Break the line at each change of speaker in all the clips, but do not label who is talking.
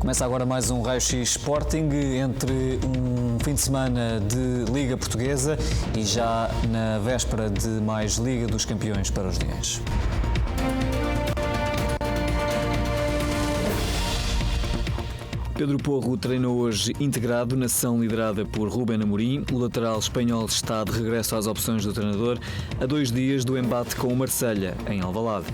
Começa agora mais um Raio-X Sporting, entre um fim de semana de Liga Portuguesa e já na véspera de mais Liga dos Campeões para os Leões. Pedro Porro treinou hoje integrado na sessão liderada por Rubén Amorim. O lateral espanhol está de regresso às opções do treinador a 2 dias do embate com o Marselha, em Alvalade.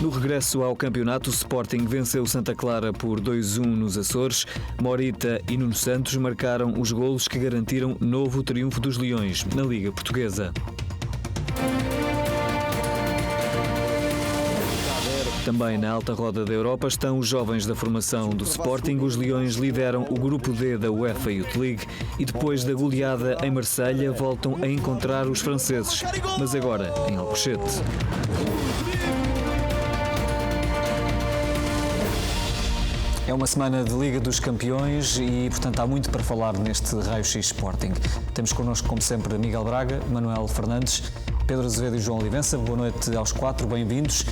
No regresso ao campeonato, o Sporting venceu Santa Clara por 2-1 nos Açores. Morita e Nuno Santos marcaram os golos que garantiram novo triunfo dos Leões na Liga Portuguesa. Também na alta roda da Europa estão os jovens da formação do Sporting. Os Leões lideram o grupo D da UEFA Youth League e depois da goleada em Marselha voltam a encontrar os franceses, mas agora em Alcochete. É uma semana de Liga dos Campeões e, portanto, há muito para falar neste Raio-X Sporting. Temos connosco, como sempre, Miguel Braga, Manuel Fernandes, Pedro Azevedo e João Olivença. Boa noite aos 4, bem-vindos.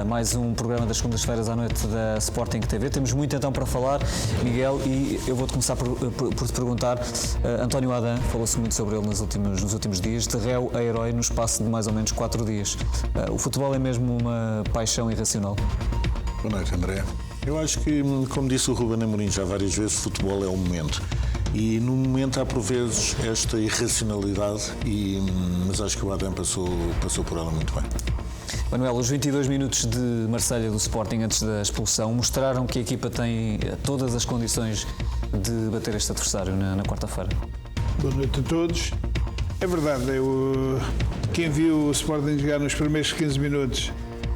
Mais um programa das segundas-feiras à noite da Sporting TV. Temos muito então para falar, Miguel, e eu vou-te começar por te perguntar. António Adam, falou-se muito sobre ele nos últimos dias, de réu a herói no espaço de mais ou menos 4 dias. O futebol é mesmo uma paixão irracional?
Boa noite, André. Eu acho que, como disse o Rubén Amorim já várias vezes, o futebol é o momento. E no momento há por vezes esta irracionalidade, mas acho que o Adam passou por ela muito bem.
Manuel, os 22 minutos de Marselha do Sporting antes da expulsão mostraram que a equipa tem todas as condições de bater este adversário na quarta-feira.
Boa noite a todos. É verdade, quem viu o Sporting jogar nos primeiros 15 minutos,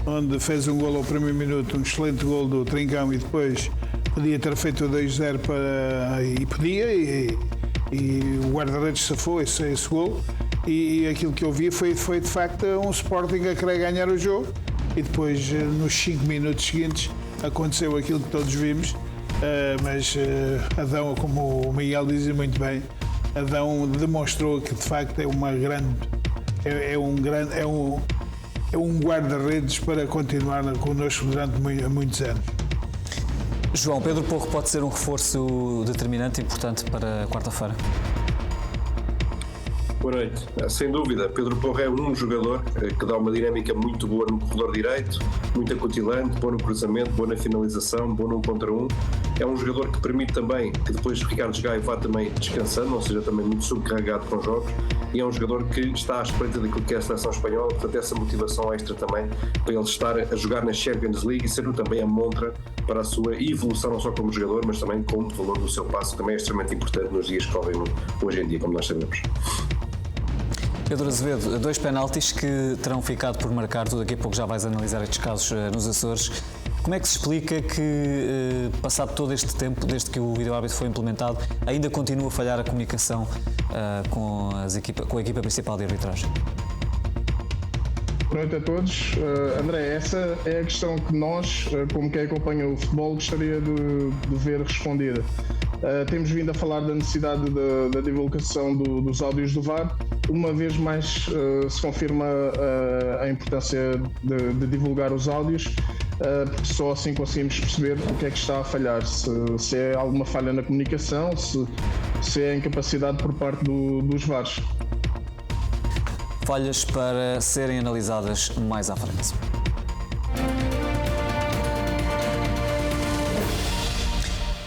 onde fez um golo ao primeiro minuto, um excelente golo do Trincão, e depois podia ter feito o 2-0 e o guarda-redes safou esse golo. E aquilo que eu vi foi de facto um Sporting a querer ganhar o jogo, e depois nos 5 minutos seguintes aconteceu aquilo que todos vimos, mas Adão, como o Miguel dizia muito bem, Adão demonstrou que de facto é um guarda-redes para continuar connosco durante muitos anos.
João, Pedro Porro pode ser um reforço determinante e importante para quarta-feira?
Boa noite. Sem dúvida, Pedro Porro é um jogador que dá uma dinâmica muito boa no corredor direito, muito acutilante, bom no cruzamento, bom na finalização, bom no 1 contra 1. É um jogador que permite também que depois Ricardo Gaio vá também descansando, ou seja, também muito subcarregado com jogos, e é um jogador que está à espreita daquilo que é a seleção espanhola, portanto essa motivação extra também para ele estar a jogar na Champions League e ser também a montra para a sua evolução, não só como jogador, mas também como valor do seu passo, que também é extremamente importante nos dias que correm hoje em dia, como nós sabemos.
Pedro Azevedo, 2 penaltis que terão ficado por marcar, tu daqui a pouco já vais analisar estes casos nos Açores. Como é que se explica que, passado todo este tempo, desde que o vídeo-árbitro foi implementado, ainda continua a falhar a comunicação com a equipa principal de arbitragem?
Boa noite a todos. André, essa é a questão que nós, como quem acompanha o futebol, gostaria de ver respondida. Temos vindo a falar da necessidade da divulgação dos áudios do VAR. Uma vez mais se confirma a importância de divulgar os áudios, porque só assim conseguimos perceber o que é que está a falhar. Se é alguma falha na comunicação, se é incapacidade por parte dos VARs.
Falhas para serem analisadas mais à frente.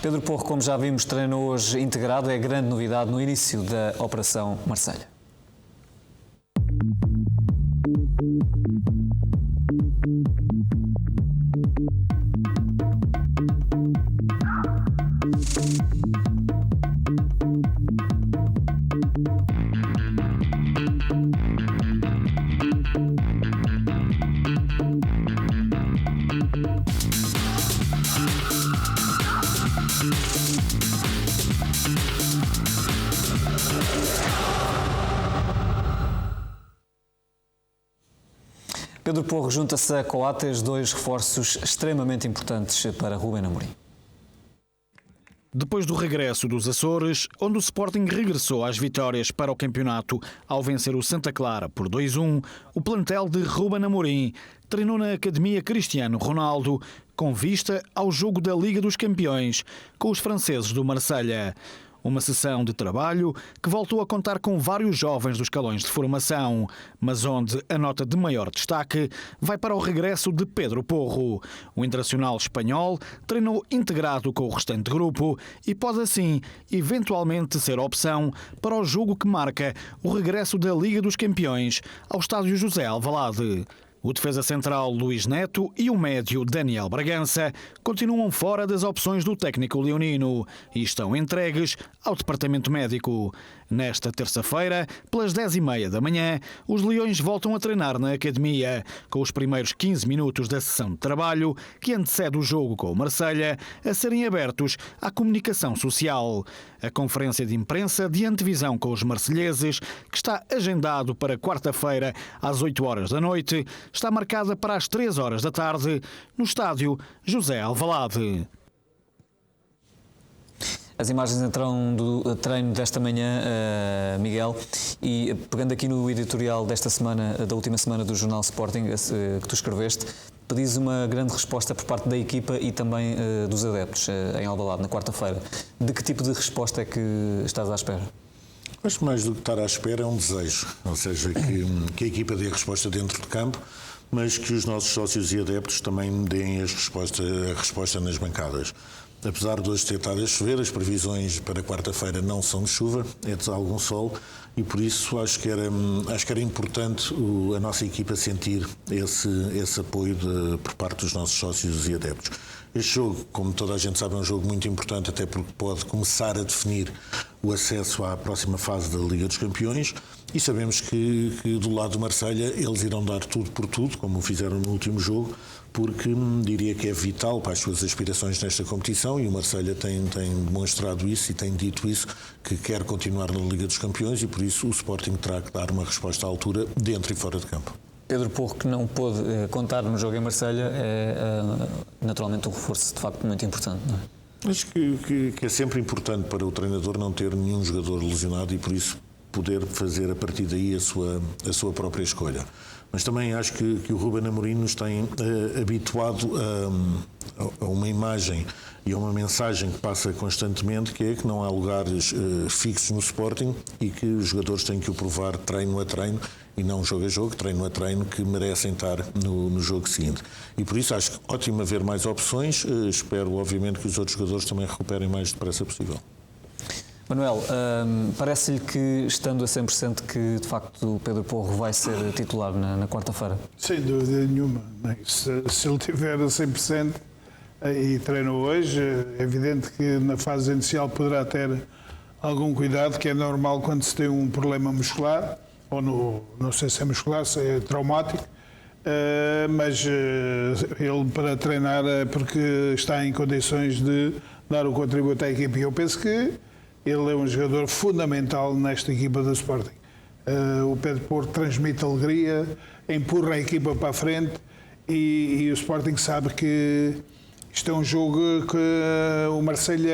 Pedro Porro, como já vimos, treinou hoje integrado, é grande novidade no início da Operação Marselha. Pedro Porro junta-se a Coates, 2 reforços extremamente importantes para Rubén Amorim.
Depois do regresso dos Açores, onde o Sporting regressou às vitórias para o campeonato ao vencer o Santa Clara por 2-1, o plantel de Ruben Amorim treinou na Academia Cristiano Ronaldo com vista ao jogo da Liga dos Campeões com os franceses do Marselha. Uma sessão de trabalho que voltou a contar com vários jovens dos escalões de formação, mas onde a nota de maior destaque vai para o regresso de Pedro Porro. O internacional espanhol treinou integrado com o restante grupo e pode assim, eventualmente, ser opção para o jogo que marca o regresso da Liga dos Campeões ao estádio José Alvalade. O defesa central Luís Neto e o médio Daniel Bragança continuam fora das opções do técnico leonino e estão entregues ao departamento médico. Nesta terça-feira, pelas 10h30 da manhã, os Leões voltam a treinar na academia, com os primeiros 15 minutos da sessão de trabalho que antecede o jogo com o Marselha a serem abertos à comunicação social. A conferência de imprensa de antevisão com os marselheses, que está agendado para quarta-feira às 8h da noite, está marcada para as 3h da tarde no estádio José Alvalade.
As imagens entram do treino desta manhã, Miguel, e pegando aqui no editorial desta semana, da última semana do jornal Sporting, que tu escreveste, pedis uma grande resposta por parte da equipa e também dos adeptos em Alvalade, na quarta-feira. De que tipo de resposta é que estás à espera?
Acho que mais do que estar à espera é um desejo, ou seja, que a equipa dê a resposta dentro de campo, mas que os nossos sócios e adeptos também deem a resposta nas bancadas. Apesar de hoje ter estado a chover, as previsões para quarta-feira não são de chuva, é de algum sol, e por isso acho que era importante a nossa equipa sentir esse apoio por parte dos nossos sócios e adeptos. Este jogo, como toda a gente sabe, é um jogo muito importante, até porque pode começar a definir o acesso à próxima fase da Liga dos Campeões, e sabemos que do lado do Marselha eles irão dar tudo por tudo, como fizeram no último jogo, porque diria que é vital para as suas aspirações nesta competição, e o Marselha tem demonstrado isso e tem dito isso, que quer continuar na Liga dos Campeões, e por isso o Sporting terá que dar uma resposta à altura, dentro e fora de campo.
Pedro Porro, que não pôde contar no jogo em Marselha, é naturalmente um reforço de facto muito importante, não é?
Acho que é sempre importante para o treinador não ter nenhum jogador lesionado e por isso poder fazer a partir daí a sua própria escolha. Mas também acho que o Ruben Amorim nos tem habituado a uma imagem e a uma mensagem que passa constantemente, que é que não há lugares fixos no Sporting e que os jogadores têm que o provar treino a treino e não jogo a jogo, treino a treino, que merecem estar no jogo seguinte. E por isso acho que ótimo haver mais opções. Espero, obviamente, que os outros jogadores também recuperem mais depressa possível.
Manuel, parece-lhe que, estando a 100%, que de facto o Pedro Porro vai ser titular na quarta-feira?
Sem dúvida nenhuma. Se ele tiver a 100% e treina hoje, é evidente que na fase inicial poderá ter algum cuidado, que é normal quando se tem um problema muscular, ou não sei se é muscular, se é traumático, mas ele para treinar é porque está em condições de dar o contributo à equipa. E eu penso que ele é um jogador fundamental nesta equipa do Sporting. O Pedro Porro transmite alegria, empurra a equipa para a frente e o Sporting sabe que isto é um jogo que o Marselha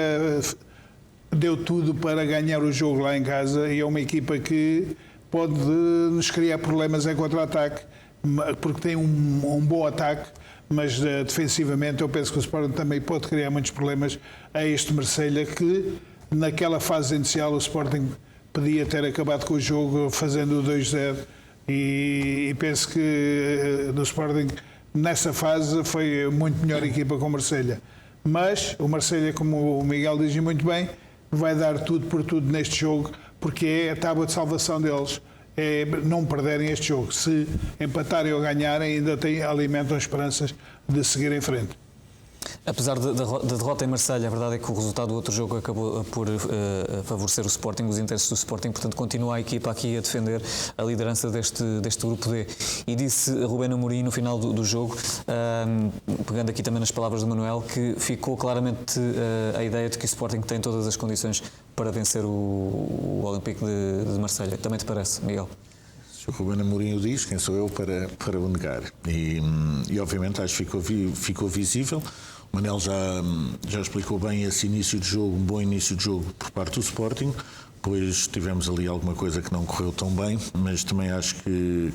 deu tudo para ganhar o jogo lá em casa e é uma equipa que pode nos criar problemas em contra-ataque, porque tem um bom ataque, mas defensivamente eu penso que o Sporting também pode criar muitos problemas a este Marselha, que naquela fase inicial o Sporting podia ter acabado com o jogo fazendo o 2-0 e penso que do Sporting nessa fase foi muito melhor equipa com o Marselha. Mas o Marselha, como o Miguel diz muito bem, vai dar tudo por tudo neste jogo, porque é a tábua de salvação deles, é não perderem este jogo. Se empatarem ou ganharem, ainda alimentam esperanças de seguir em frente.
Apesar da derrota em Marselha, a verdade é que o resultado do outro jogo acabou por favorecer o Sporting, os interesses do Sporting, portanto continua a equipa aqui a defender a liderança deste grupo D. E disse Ruben Amorim no final do jogo, pegando aqui também nas palavras do Manuel, que ficou claramente a ideia de que o Sporting tem todas as condições para vencer o Olympique de Marselha. Também te parece, Miguel?
Se o Ruben Amorim o diz, quem sou eu para o negar? E obviamente acho que ficou visível Manel já explicou bem esse início de jogo, um bom início de jogo por parte do Sporting. Depois tivemos ali alguma coisa que não correu tão bem, mas também acho que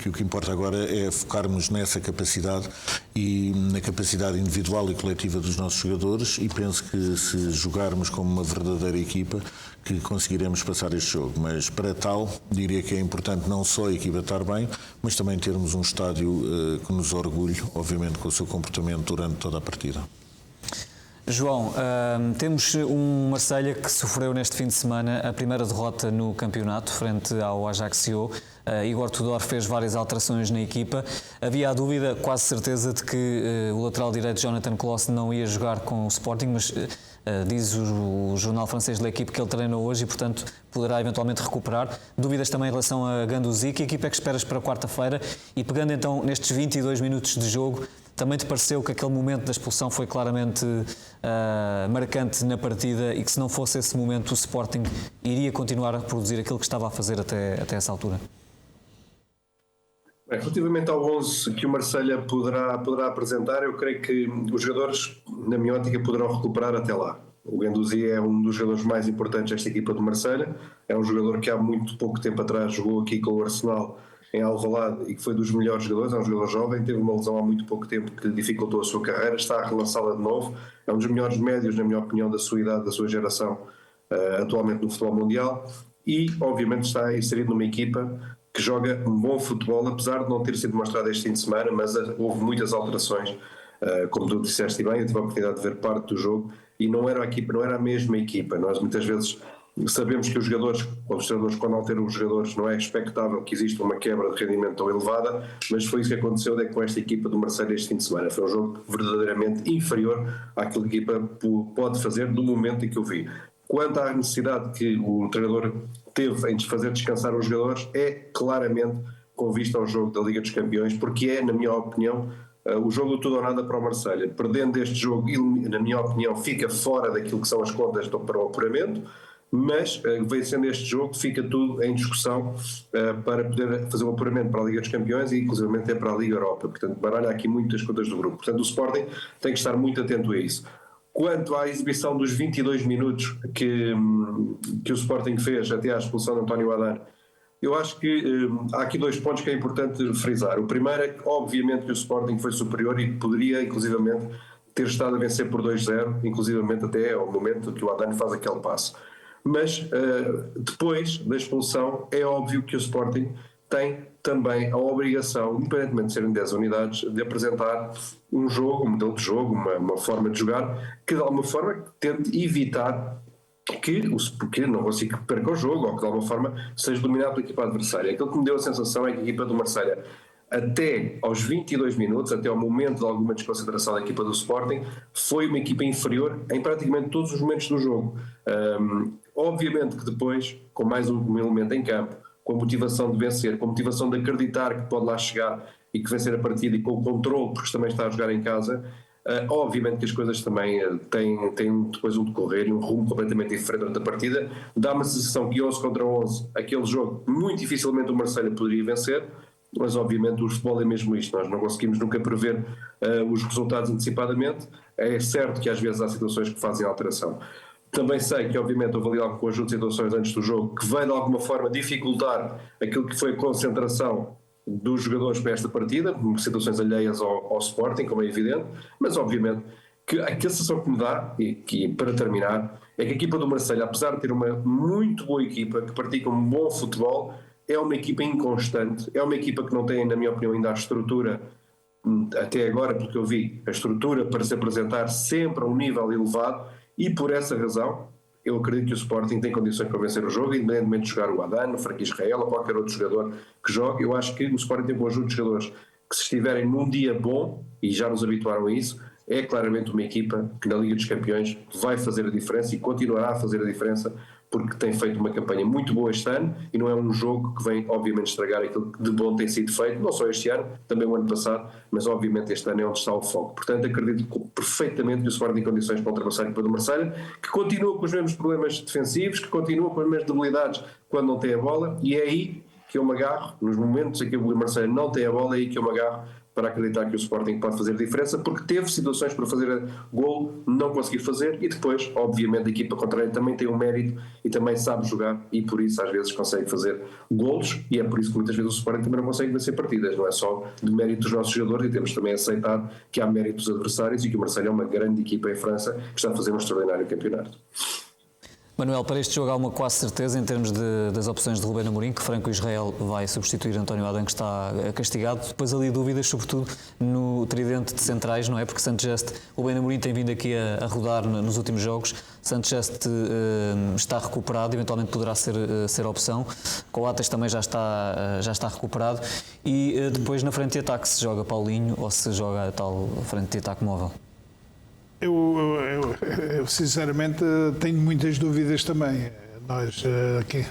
o que importa agora é focarmos nessa capacidade e na capacidade individual e coletiva dos nossos jogadores, e penso que se jogarmos como uma verdadeira equipa que conseguiremos passar este jogo. Mas para tal, diria que é importante não só a equipa estar bem, mas também termos um estádio que nos orgulhe, obviamente com o seu comportamento durante toda a partida.
João, temos um Marselha que sofreu neste fim de semana a primeira derrota no campeonato frente ao Ajaccio. Igor Tudor fez várias alterações na equipa. Havia a dúvida, quase certeza, de que o lateral direito Jonathan Kloss não ia jogar com o Sporting, mas diz o jornal francês da equipe que ele treinou hoje e, portanto, poderá eventualmente recuperar. Dúvidas também em relação a Guendouzi. Que equipa é que esperas para quarta-feira? E pegando então nestes 22 minutos de jogo, também te pareceu que aquele momento da expulsão foi claramente marcante na partida e que, se não fosse esse momento, o Sporting iria continuar a produzir aquilo que estava a fazer até essa altura?
Relativamente ao 11 que o Marselha poderá apresentar, eu creio que os jogadores, na minha ótica, poderão recuperar até lá. O Guendouzi é um dos jogadores mais importantes desta equipa do Marselha. É um jogador que há muito pouco tempo atrás jogou aqui com o Arsenal em Alvalade e que foi dos melhores jogadores. É um jogador jovem, teve uma lesão há muito pouco tempo que dificultou a sua carreira, está a relançá-la de novo. É um dos melhores médios, na minha opinião, da sua idade, da sua geração, atualmente no futebol mundial, e obviamente está inserido numa equipa que joga um bom futebol, apesar de não ter sido mostrado este fim de semana, mas houve muitas alterações, como tu disseste bem. Eu tive a oportunidade de ver parte do jogo e não era a mesma equipa. Nós muitas vezes sabemos que os jogadores, os treinadores, quando alteram os jogadores, não é expectável que exista uma quebra de rendimento tão elevada, mas foi isso que aconteceu com esta equipa do Marselha este fim de semana. Foi um jogo verdadeiramente inferior àquilo que a equipa pode fazer no momento em que eu vi. Quanto à necessidade que o treinador teve em fazer descansar os jogadores, é claramente com vista ao jogo da Liga dos Campeões, porque é, na minha opinião, o jogo tudo ou nada para o Marselha. Perdendo este jogo, na minha opinião, fica fora daquilo que são as contas para o apuramento, mas vencendo este jogo fica tudo em discussão para poder fazer o apuramento para a Liga dos Campeões e inclusive até para a Liga Europa. Portanto, baralha aqui muitas contas do grupo. Portanto, o Sporting tem que estar muito atento a isso. Quanto à exibição dos 22 minutos que o Sporting fez até à expulsão de António Adán, eu acho que há aqui dois pontos que é importante frisar. O primeiro é que, obviamente, que o Sporting foi superior e poderia, inclusivamente, ter estado a vencer por 2-0, inclusivamente até ao momento que o Adán faz aquele passe. Mas depois da expulsão, é óbvio que o Sporting tem também a obrigação, independentemente de serem 10 unidades, de apresentar um jogo, um modelo de jogo, uma forma de jogar que de alguma forma tente evitar que não consiga perca o jogo ou que de alguma forma seja dominado pela equipa adversária. Aquilo que me deu a sensação é que a equipa do Marselha, até aos 22 minutos, até ao momento de alguma desconcentração da equipa do Sporting, foi uma equipa inferior em praticamente todos os momentos do jogo. Obviamente que depois, com mais um elemento em campo, com a motivação de vencer, com a motivação de acreditar que pode lá chegar e que vencer a partida, e com o controle, porque também está a jogar em casa, obviamente que as coisas também têm depois um decorrer e um rumo completamente diferente durante a partida. Dá uma sensação que 11 contra 11, aquele jogo, muito dificilmente o Marselha poderia vencer, mas obviamente o futebol é mesmo isto, nós não conseguimos nunca prever os resultados antecipadamente. É certo que às vezes há situações que fazem alteração. Também sei que, obviamente, houve ali algum conjunto de situações antes do jogo que veio de alguma forma dificultar aquilo que foi a concentração dos jogadores para esta partida, situações alheias ao Sporting, como é evidente, mas obviamente que a sensação que me dá, e para terminar, é que a equipa do Marselha, apesar de ter uma muito boa equipa, que pratica um bom futebol, é uma equipa inconstante, é uma equipa que não tem, na minha opinião, ainda a estrutura, até agora, porque eu vi, a estrutura para se apresentar sempre a um nível elevado. E por essa razão, eu acredito que o Sporting tem condições para vencer o jogo, independentemente de jogar o Adán, o Frank Israel ou qualquer outro jogador que jogue. Eu acho que o Sporting tem um conjunto de jogadores que, se estiverem num dia bom, e já nos habituaram a isso, é claramente uma equipa que na Liga dos Campeões vai fazer a diferença e continuará a fazer a diferença, porque tem feito uma campanha muito boa este ano e não é um jogo que vem, obviamente, estragar aquilo que de bom tem sido feito, não só este ano, também o ano passado, mas obviamente este ano é onde está o foco. Portanto, acredito perfeitamente que o Sporting tem condições para ultrapassar a equipa do Marselha, que continua com os mesmos problemas defensivos, que continua com as mesmas debilidades quando não tem a bola, e é aí que eu me agarro, nos momentos em que o Marselha não tem a bola, é aí que eu me agarro para acreditar que o Sporting pode fazer diferença, porque teve situações para fazer golo, não conseguir fazer, e depois, obviamente, a equipa contrária também tem um mérito e também sabe jogar, e por isso às vezes consegue fazer golos, e é por isso que muitas vezes o Sporting também não consegue vencer partidas. Não é só de mérito dos nossos jogadores, e temos também aceitado que há mérito dos adversários e que o Marseille é uma grande equipa em França que está a fazer um extraordinário campeonato.
Manuel, para este jogo há uma quase certeza em termos das opções de Ruben Amorim, que Franco Israel vai substituir António Adán, que está castigado. Depois ali dúvidas, sobretudo no tridente de centrais, não é? Porque Sanchez, Ruben Amorim tem vindo aqui a rodar nos últimos jogos. Sanchez está recuperado, eventualmente poderá ser opção. Coates também já está recuperado. E depois na frente de ataque se joga Paulinho ou se joga a tal frente de ataque móvel?
Eu sinceramente tenho muitas dúvidas também.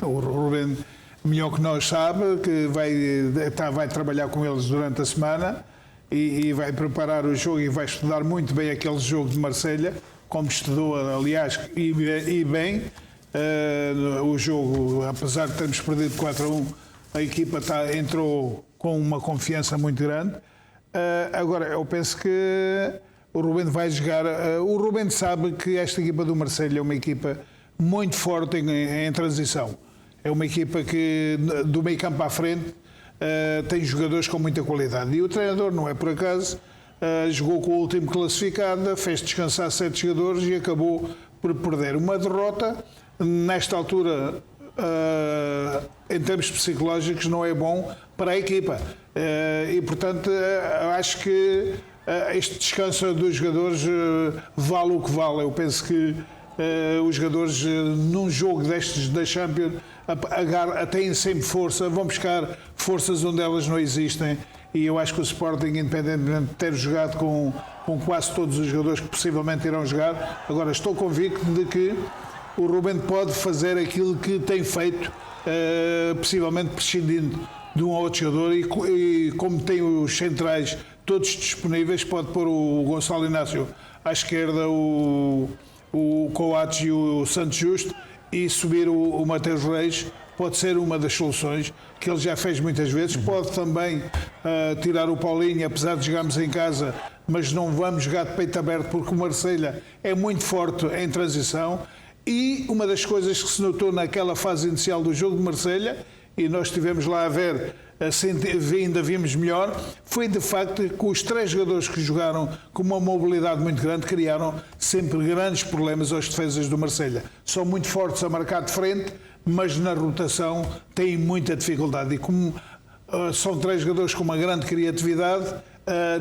O Ruben, melhor que nós, sabe que vai trabalhar com eles durante a semana e vai preparar o jogo e vai estudar muito bem aquele jogo de Marselha, como estudou, aliás, e bem. O jogo, apesar de termos perdido 4-1, a equipa entrou com uma confiança muito grande. Agora, eu penso que o Ruben vai jogar. O Ruben sabe que esta equipa do Marselha é uma equipa muito forte em transição. É uma equipa que, do meio campo à frente, tem jogadores com muita qualidade. E o treinador, não é por acaso, jogou com o último classificado, fez descansar 7 jogadores e acabou por perder. Uma derrota, nesta altura, em termos psicológicos, não é bom para a equipa. E, portanto, acho que este descanso dos jogadores vale o que vale. Eu penso que os jogadores num jogo destes da Champions têm sempre força, vão buscar forças onde elas não existem, e eu acho que o Sporting, independentemente de ter jogado com quase todos os jogadores que possivelmente irão jogar, agora estou convicto de que o Ruben pode fazer aquilo que tem feito, possivelmente prescindindo de um ou outro jogador, e como tem os centrais todos disponíveis, pode pôr o Gonçalo Inácio à esquerda, o Coates e o Santos Justo, e subir o Mateus Reis. Pode ser uma das soluções que ele já fez muitas vezes. Pode também tirar o Paulinho, apesar de jogarmos em casa, mas não vamos jogar de peito aberto, porque o Marselha é muito forte em transição. E uma das coisas que se notou naquela fase inicial do jogo de Marselha, e nós estivemos lá a ver, ainda vimos melhor, foi de facto que os 3 jogadores que jogaram com uma mobilidade muito grande criaram sempre grandes problemas aos defesas do Marselha. São muito fortes a marcar de frente, mas na rotação têm muita dificuldade. E como são 3 jogadores com uma grande criatividade,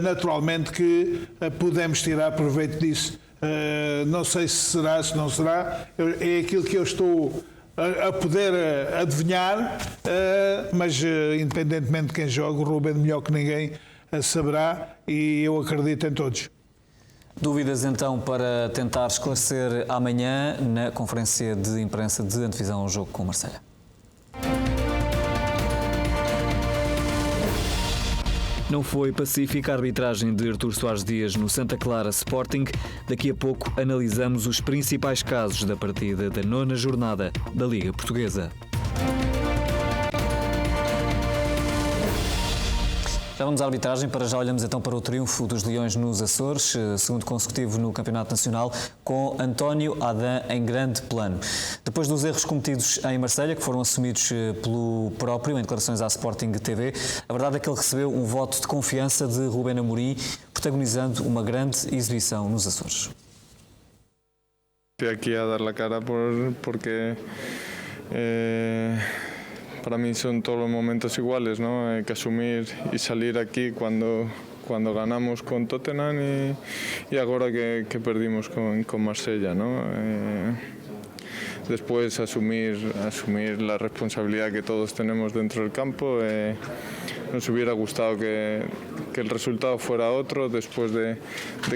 naturalmente que podemos tirar proveito disso. Não sei se será, se não será, é aquilo que eu estou a poder adivinhar, mas independentemente de quem joga, o Ruben melhor que ninguém saberá, e eu acredito em todos.
Dúvidas então para tentar esclarecer amanhã na conferência de imprensa de antevisão ao jogo com o Marselha. Não foi pacífica a arbitragem de Artur Soares Dias no Santa Clara Sporting. Daqui a pouco analisamos os principais casos da partida da 9ª jornada da Liga Portuguesa. Já vamos à arbitragem, para já olhamos então para o triunfo dos Leões nos Açores, segundo consecutivo no Campeonato Nacional, com António Adán em grande plano. Depois dos erros cometidos em Marselha, que foram assumidos pelo próprio em declarações à Sporting TV, a verdade é que ele recebeu um voto de confiança de Ruben Amorim, protagonizando uma grande exibição nos Açores.
Estoy aquí a dar la cara porque para mí son todos los momentos iguales, ¿no? Hay que asumir y salir aquí cuando ganamos con Tottenham y ahora que perdimos con Marsella, ¿no? Después asumir la responsabilidad que todos tenemos dentro del campo. Nos hubiera gustado que el resultado fuera otro después de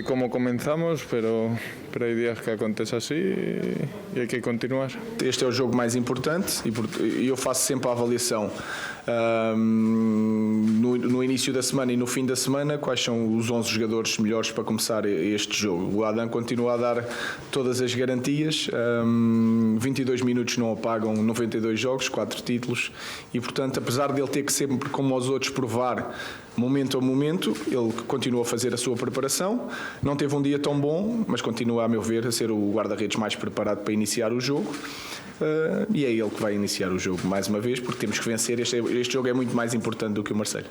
cómo comenzamos, pero hay días que acontece assim e hay que continuar.
Este é o jogo mais importante e eu faço sempre a avaliação no início da semana e no fim da semana quais são os 11 jogadores melhores para começar este jogo. O Adán continua a dar todas as garantias, 22 minutos não apagam 92 jogos, 4 títulos, e portanto, apesar dele ter que sempre, como os outros, todos provar momento a momento. Ele continua a fazer a sua preparação, não teve um dia tão bom, mas continua, a meu ver, a ser o guarda-redes mais preparado para iniciar o jogo. E é ele que vai iniciar o jogo mais uma vez, porque temos que vencer. Este jogo é muito mais importante do que o Marselha.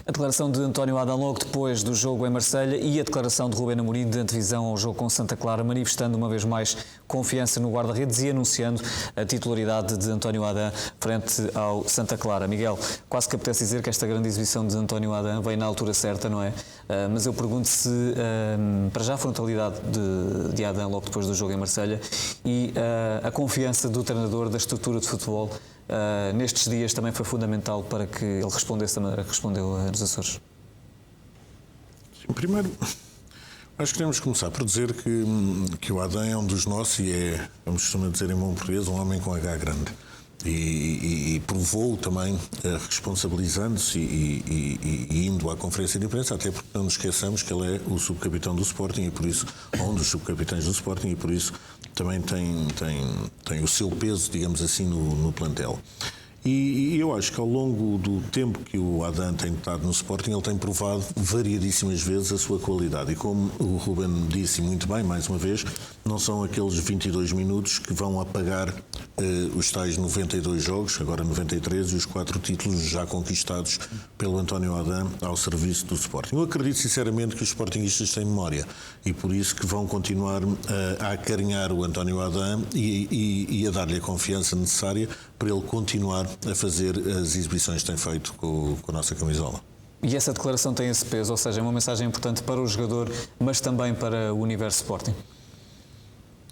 A declaração de António Adão logo depois do jogo em Marselha e a declaração de Ruben Amorim de antevisão ao jogo com Santa Clara, manifestando uma vez mais confiança no guarda-redes e anunciando a titularidade de António Adão frente ao Santa Clara. Miguel, quase que apetece dizer que esta grande exibição de António Adão veio na altura certa, não é? Mas eu pergunto se, para já, a frontalidade de Adão logo depois do jogo em Marselha e a confiança do treinador, da estrutura de futebol, nestes dias também foi fundamental para que ele respondesse da maneira que respondeu nos Açores.
Sim, primeiro, acho que temos que começar por dizer que o Adão é um dos nossos e é, como costuma dizer em bom português, um homem com H grande. E provou também, responsabilizando-se e indo à conferência de imprensa, até porque não nos esqueçamos que ele é o subcapitão do Sporting e por isso, um dos subcapitães do Sporting, e por isso também tem o seu peso, digamos assim, no plantel. E eu acho que ao longo do tempo que o Adão tem estado no Sporting, ele tem provado variadíssimas vezes a sua qualidade. E como o Ruben disse muito bem, mais uma vez, não são aqueles 22 minutos que vão apagar os tais 92 jogos, agora 93, e os 4 títulos já conquistados pelo António Adão ao serviço do Sporting. Eu acredito sinceramente que os sportinguistas têm memória e por isso que vão continuar a acarinhar o António Adão e a dar-lhe a confiança necessária para ele continuar a fazer as exibições que tem feito com a nossa camisola.
E essa declaração tem esse peso, ou seja, é uma mensagem importante para o jogador, mas também para o universo Sporting?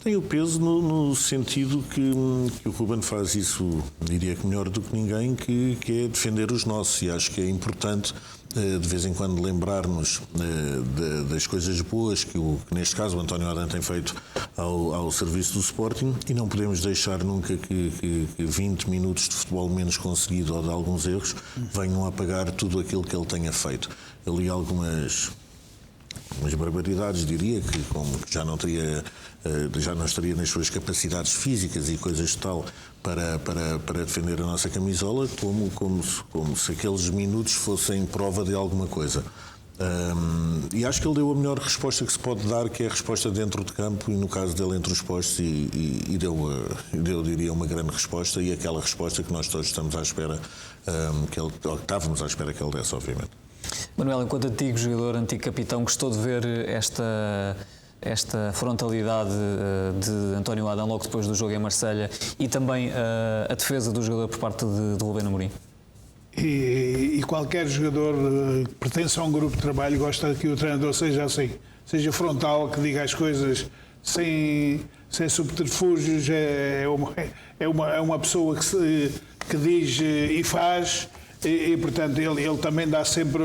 Tem o peso no sentido que o Ruben faz isso, diria que melhor do que ninguém, que é defender os nossos, e acho que é importante de vez em quando lembrar-nos das coisas boas que neste caso o António Adão tem feito ao serviço do Sporting, e não podemos deixar nunca que 20 minutos de futebol menos conseguido ou de alguns erros venham a apagar tudo aquilo que ele tenha feito. Eu li algumas barbaridades, diria, que já não estaria nas suas capacidades físicas e coisas de tal para defender a nossa camisola, como se aqueles minutos fossem prova de alguma coisa. E acho que ele deu a melhor resposta que se pode dar, que é a resposta dentro de campo, e no caso dele entre os postos, e deu, diria, uma grande resposta, e aquela resposta que nós todos estamos à espera, estávamos à espera que ele desse, obviamente.
Manuel, enquanto antigo jogador, antigo capitão, gostou de ver esta frontalidade de António Adão logo depois do jogo em Marselha e também a defesa do jogador por parte de Ruben Amorim?
E qualquer jogador que pertence a um grupo de trabalho gosta que o treinador seja assim, seja frontal, que diga as coisas sem subterfúgios. É uma pessoa que diz e faz. E portanto, ele também dá sempre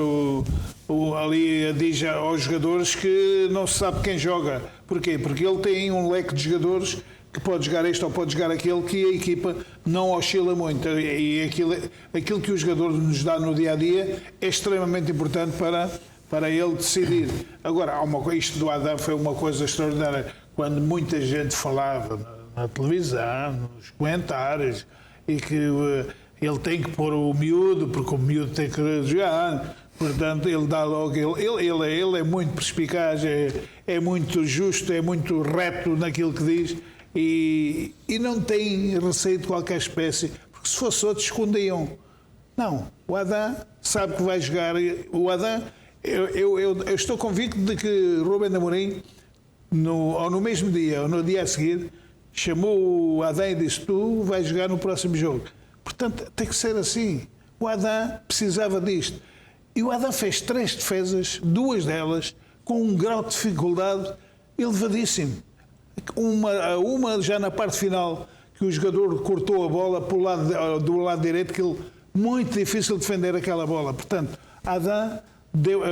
ali, diz aos jogadores que não se sabe quem joga. Porquê? Porque ele tem um leque de jogadores que pode jogar este ou pode jogar aquele, que a equipa não oscila muito. E aquilo que o jogador nos dá no dia-a-dia é extremamente importante para ele decidir. Agora, isto do Adão foi uma coisa extraordinária. Quando muita gente falava na televisão, nos comentários, e que ele tem que pôr o miúdo, porque o miúdo tem que jogar. Portanto, ele dá logo. Ele é muito perspicaz, é muito justo, é muito reto naquilo que diz e não tem receio de qualquer espécie, porque se fosse outros escondiam. Não, o Adão sabe que vai jogar. O Adão, eu estou convicto de que Ruben Amorim, ou no mesmo dia ou no dia a seguir, chamou o Adão e disse: tu vais jogar no próximo jogo. Portanto, tem que ser assim. O Adão precisava disto. E o Adão fez 3 defesas, 2 delas, com um grau de dificuldade elevadíssimo. Uma já na parte final, que o jogador cortou a bola do lado direito, que ele, muito difícil defender aquela bola. Portanto, Adão deu...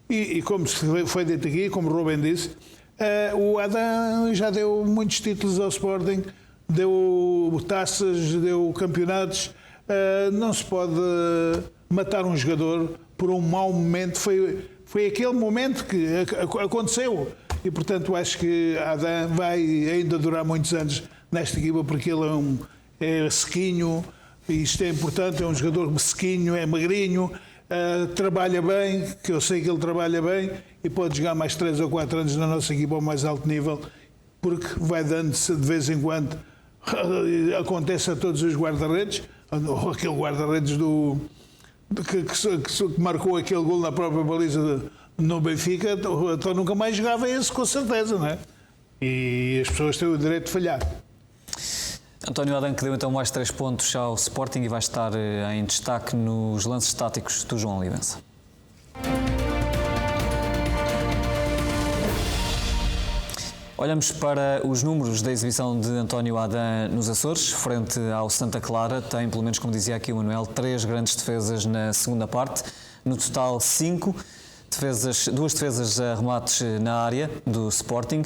e como foi dito aqui, como o Ruben disse, o Adão já deu muitos títulos ao Sporting, deu taças, deu campeonatos. Não se pode matar um jogador por um mau momento. Foi aquele momento que aconteceu. E, portanto, acho que Adão vai ainda durar muitos anos nesta equipa, porque ele é sequinho, e isto é importante, é um jogador mesquinho, é magrinho, trabalha bem, que eu sei que ele trabalha bem, e pode jogar mais 3 ou 4 anos na nossa equipa ao mais alto nível, porque vai dando-se de vez em quando, acontece a todos os guarda-redes, ou aquele guarda-redes que marcou aquele gol na própria baliza no Benfica, então nunca mais jogava esse, com certeza, não é? E as pessoas têm o direito de falhar.
António Adán, que deu então mais 3 pontos ao Sporting e vai estar em destaque nos lances táticos do João Olivença. Olhamos para os números da exibição de António Adán nos Açores, frente ao Santa Clara. Tem, pelo menos como dizia aqui o Manuel, 3 grandes defesas na segunda parte. No total, 5 defesas, 2 defesas a remates na área do Sporting.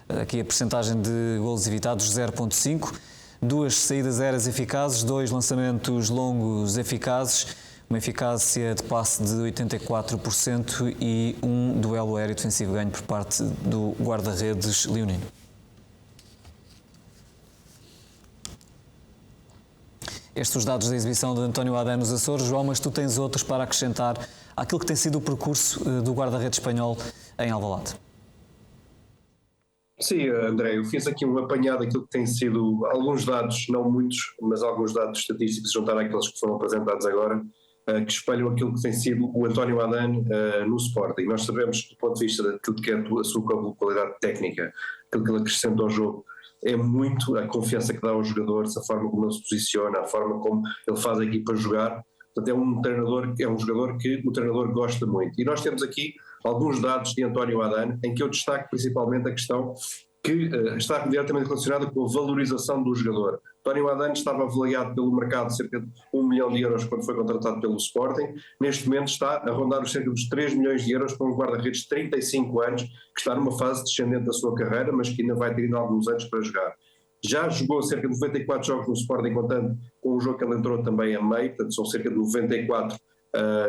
Aqui a percentagem de golos evitados, 0.5. 2 saídas aéreas eficazes, 2 lançamentos longos eficazes, uma eficácia de passe de 84% e um duelo aéreo defensivo ganho por parte do guarda-redes leonino. Estes os dados da exibição de António Adán nos Açores. João, mas tu tens outros para acrescentar àquilo que tem sido o percurso do guarda-redes espanhol em Alvalade.
Sim, André, eu fiz aqui um apanhado daquilo que tem sido alguns dados, não muitos, mas alguns dados estatísticos, juntar àqueles que foram apresentados agora, que espelham aquilo que tem sido o António Adán no Sporting. Nós sabemos, do ponto de vista daquilo que é a sua qualidade técnica, aquilo que ele acrescenta ao jogo, é muito a confiança que dá aos jogadores, a forma como ele se posiciona, a forma como ele faz a equipa jogar. Portanto, é um jogador que o treinador gosta muito. E nós temos aqui alguns dados de António Adán, em que eu destaco principalmente a questão que está diretamente relacionada com a valorização do jogador. António Adán estava avaliado pelo mercado cerca de 1 milhão de euros quando foi contratado pelo Sporting. Neste momento está a rondar os cerca dos 3 milhões de euros para um guarda-redes de 35 anos, que está numa fase descendente da sua carreira, mas que ainda vai ter ainda alguns anos para jogar. Já jogou cerca de 94 jogos no Sporting, contando com o jogo que ele entrou também a meio, portanto são cerca de 94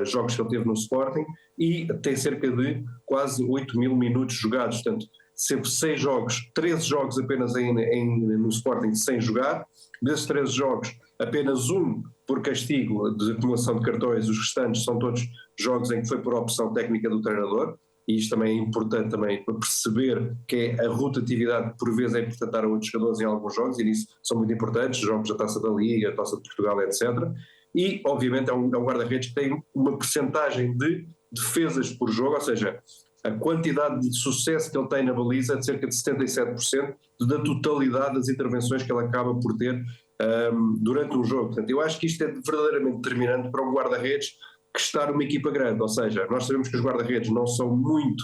jogos que ele teve no Sporting, e tem cerca de quase 8 mil minutos jogados, portanto sempre 6 jogos, 13 jogos apenas no Sporting sem jogar. Desses 13 jogos, apenas um por castigo de acumulação de cartões, os restantes são todos jogos em que foi por opção técnica do treinador, e isto também é importante também para perceber que é a rotatividade que por vezes é importante dar a outros jogadores em alguns jogos, e nisso são muito importantes, jogos da Taça da Liga, Taça de Portugal, etc. E obviamente é um guarda-redes que tem uma percentagem de defesas por jogo, ou seja, a quantidade de sucesso que ele tem na baliza é de cerca de 77% da totalidade das intervenções que ele acaba por ter durante um jogo. Portanto, eu acho que isto é verdadeiramente determinante para um guarda-redes que está numa equipa grande, ou seja, nós sabemos que os guarda-redes não são muito,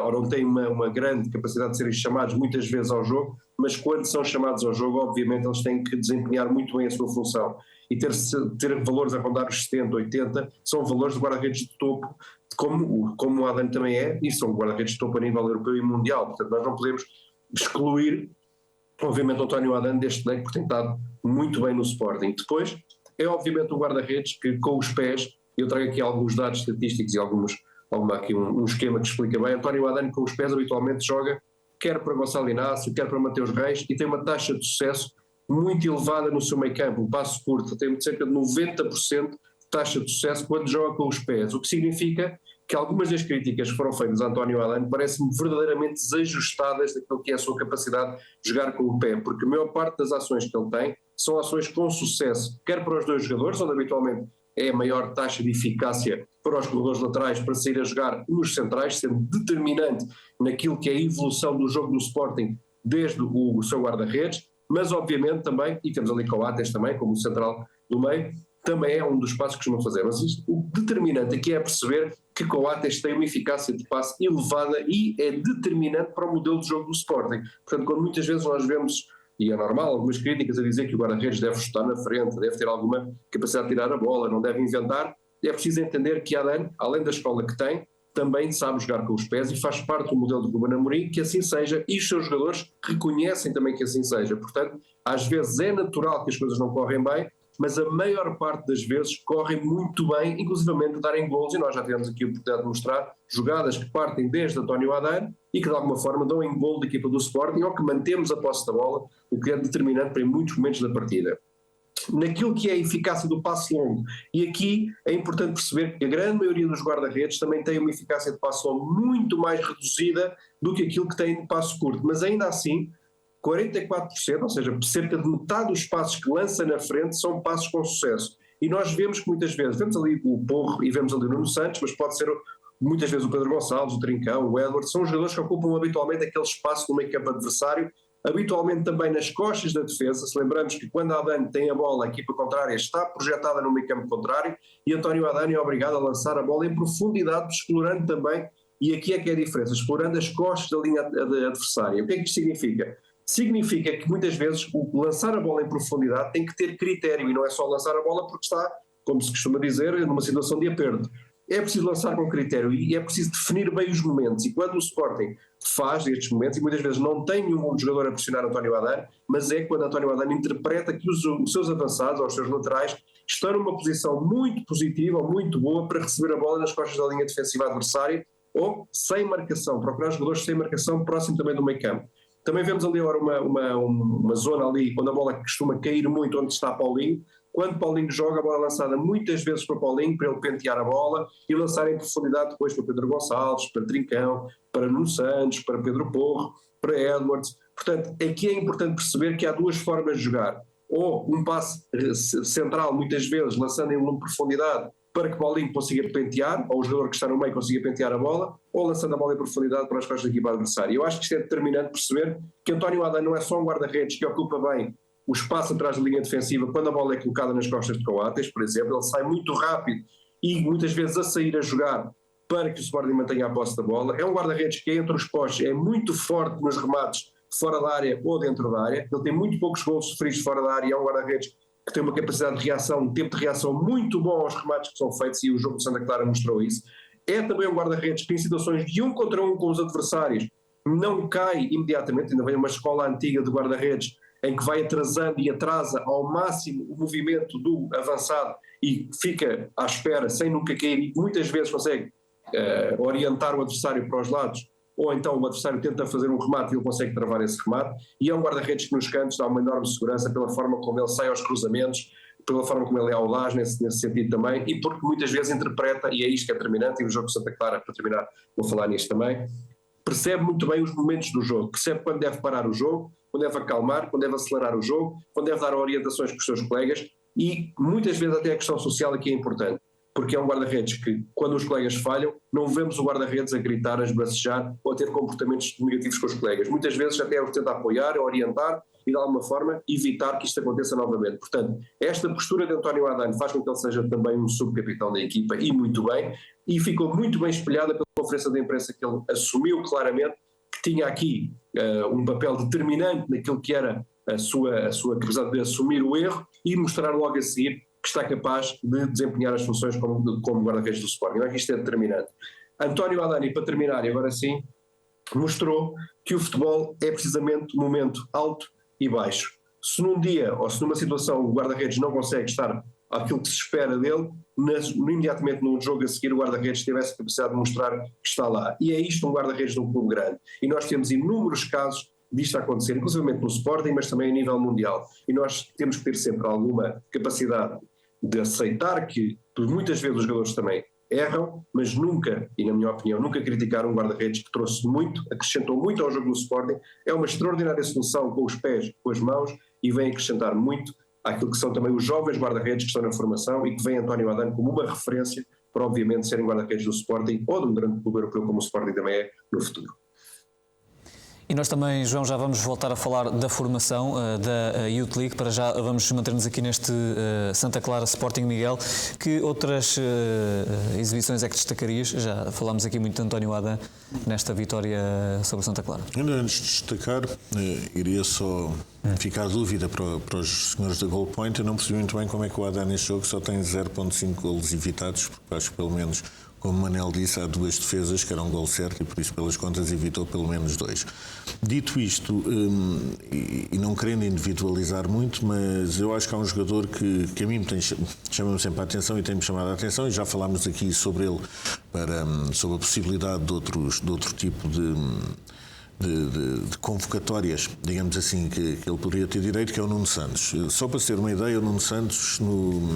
ou não têm uma grande capacidade de serem chamados muitas vezes ao jogo, mas quando são chamados ao jogo, obviamente eles têm que desempenhar muito bem a sua função, e ter valores a rondar os 70, 80, são valores de guarda-redes de topo, como o Adán também é, e são guarda-redes de topo a nível europeu e mundial. Portanto, nós não podemos excluir, obviamente, o António Adán deste leque, porque tem estado muito bem no Sporting. Depois, é obviamente o guarda-redes que com os pés, eu trago aqui alguns dados estatísticos e aqui um esquema que explica bem. António Adán com os pés habitualmente joga quer para Gonçalo Inácio, quer para Mateus Reis, e tem uma taxa de sucesso muito elevada no seu meio campo, um passo curto, tem cerca de 90% de taxa de sucesso quando joga com os pés, o que significa que algumas das críticas que foram feitas a António Adán parecem-me verdadeiramente desajustadas daquilo que é a sua capacidade de jogar com o pé, porque a maior parte das ações que ele tem são ações com sucesso, quer para os dois jogadores, onde habitualmente é a maior taxa de eficácia para os corredores laterais para sair a jogar nos centrais, sendo determinante naquilo que é a evolução do jogo do Sporting desde o seu guarda-redes, mas obviamente também, e temos ali Coates também como central do meio, também é um dos passos que costumam fazer, mas o determinante aqui é perceber que Coates tem uma eficácia de passe elevada e é determinante para o modelo de jogo do Sporting. Portanto, quando muitas vezes nós vemos, e é normal, algumas críticas a dizer que o guarda-redes deve estar na frente, deve ter alguma capacidade de tirar a bola, não deve inventar, é preciso entender que Adán, além da escola que tem, também sabe jogar com os pés e faz parte do modelo de Ruben Amorim, que assim seja, e os seus jogadores reconhecem também que assim seja. Portanto, às vezes é natural que as coisas não correm bem, mas a maior parte das vezes correm muito bem, inclusivamente a darem golos, e nós já tivemos aqui a oportunidade de mostrar jogadas que partem desde António Adán e que de alguma forma dão em golo da equipa do Sporting, ou que mantemos a posse da bola, o que é determinante para em muitos momentos da partida. naquilo que é a eficácia do passe longo. E aqui é importante perceber que a grande maioria dos guarda-redes também tem uma eficácia de passe longo muito mais reduzida do que aquilo que tem de passe curto, mas ainda assim 44%, ou seja, cerca de metade dos passos que lança na frente são passos com sucesso. E nós vemos que muitas vezes, vemos ali o Porro e vemos ali o Nuno Santos, mas pode ser muitas vezes o Pedro Gonçalves, o Trincão, o Edward, são jogadores que ocupam habitualmente aquele espaço no meio campo adversário, habitualmente também nas costas da defesa. Se lembramos que quando Adani tem a bola, a equipa contrária está projetada no meio campo contrário e António Adani é obrigado a lançar a bola em profundidade, explorando também, e aqui é que é a diferença, explorando as costas da linha adversária. O que é que isto significa? Significa que muitas vezes o lançar a bola em profundidade tem que ter critério e não é só lançar a bola porque está, como se costuma dizer, numa situação de aperto. É preciso lançar com critério e é preciso definir bem os momentos, e quando o Sporting faz estes momentos, e muitas vezes não tem nenhum jogador a pressionar António Adani, mas é quando António Adani interpreta que os seus avançados ou os seus laterais estão numa posição muito positiva ou muito boa para receber a bola nas costas da linha defensiva adversária ou sem marcação, procurar jogadores sem marcação próximo também do meio campo. Também vemos ali agora uma zona ali onde a bola costuma cair muito, onde está Paulinho. Quando Paulinho joga, a bola é lançada muitas vezes para Paulinho, para ele pentear a bola e lançar em profundidade depois para Pedro Gonçalves, para Trincão, para Nuno Santos, para Pedro Porro, para Edwards. Portanto, aqui é importante perceber que há duas formas de jogar. Ou um passe central, muitas vezes, lançando em uma profundidade para que Paulinho consiga pentear, ou o jogador que está no meio consiga pentear a bola, ou lançando a bola em profundidade para as costas da equipa adversária. Eu acho que isto é determinante perceber que António Adani não é só um guarda-redes que ocupa bem o espaço atrás da linha defensiva quando a bola é colocada nas costas de Coates, por exemplo. Ele sai muito rápido e muitas vezes a sair a jogar para que o Sporting mantenha a posse da bola. É um guarda-redes que entre os postos é muito forte nos remates fora da área ou dentro da área. Ele tem muito poucos golos sofridos fora da área e é um guarda-redes que tem uma capacidade de reação, um tempo de reação muito bom aos remates que são feitos, e o jogo de Santa Clara mostrou isso. É também um guarda-redes que em situações de 1 contra 1 com os adversários não cai imediatamente. Ainda vem uma escola antiga de guarda-redes em que vai atrasando e atrasa ao máximo o movimento do avançado e fica à espera sem nunca cair, e muitas vezes consegue orientar o adversário para os lados, ou então o adversário tenta fazer um remate e ele consegue travar esse remate, e é um guarda-redes que nos cantos dá uma enorme segurança pela forma como ele sai aos cruzamentos, pela forma como ele é audaz nesse sentido também, e porque muitas vezes interpreta, e é isto que é determinante, e o jogo de Santa Clara, para terminar, vou falar nisto também, percebe muito bem os momentos do jogo, percebe quando deve parar o jogo, quando deve acalmar, quando deve acelerar o jogo, quando deve dar orientações para os seus colegas, e muitas vezes até a questão social aqui é importante, porque é um guarda-redes que, quando os colegas falham, não vemos o guarda-redes a gritar, a esbracejar ou a ter comportamentos negativos com os colegas. Muitas vezes até os tenta apoiar, orientar e de alguma forma evitar que isto aconteça novamente. Portanto, esta postura de António Adani faz com que ele seja também um subcapitão da equipa, e muito bem, e ficou muito bem espelhada pela conferência de imprensa que ele assumiu claramente que tinha aqui um papel determinante naquilo que era a sua capacidade de assumir o erro e mostrar logo a seguir que está capaz de desempenhar as funções como guarda-redes do Sporting. Eu acho que isto é determinante. António Adani, para terminar, e agora sim, mostrou que o futebol é precisamente um momento alto e baixo. Se num dia ou se numa situação o guarda-redes não consegue estar àquilo que se espera dele, imediatamente num jogo a seguir o guarda-redes teve essa capacidade de mostrar que está lá. E é isto um guarda-redes de um clube grande. E nós temos inúmeros casos disto a acontecer, inclusive no Sporting, mas também a nível mundial. E nós temos que ter sempre alguma capacidade de aceitar que muitas vezes os jogadores também erram, mas nunca, e na minha opinião, nunca criticar um guarda-redes que trouxe muito, acrescentou muito ao jogo do Sporting, é uma extraordinária solução com os pés, com as mãos, e vem acrescentar muito àquilo que são também os jovens guarda-redes que estão na formação e que vem António Adani como uma referência para, obviamente, serem guarda-redes do Sporting ou de um grande clube europeu como o Sporting também é no futuro.
E nós também, João, já vamos voltar a falar da formação da Youth League. Para já vamos manter-nos aqui neste Santa Clara Sporting Miguel. Que outras exibições é que destacarias? Já falámos aqui muito de António Adani nesta vitória sobre o Santa Clara.
Ainda antes de destacar, iria só ficar a dúvida para os senhores da Goal Point. Eu não percebi muito bem como é que o Adani neste jogo só tem 0.5 golos evitados, porque acho que pelo menos, como o Manel disse, há 2 defesas que eram um gol certo e por isso pelas contas evitou pelo menos 2. Dito isto, e não querendo individualizar muito, mas eu acho que há um jogador que a mim chama-me sempre a atenção e tem-me chamado a atenção, e já falámos aqui sobre ele, sobre a possibilidade de outro tipo de convocatórias, digamos assim, que ele poderia ter direito, que é o Nuno Santos. Só para ter uma ideia, o Nuno Santos,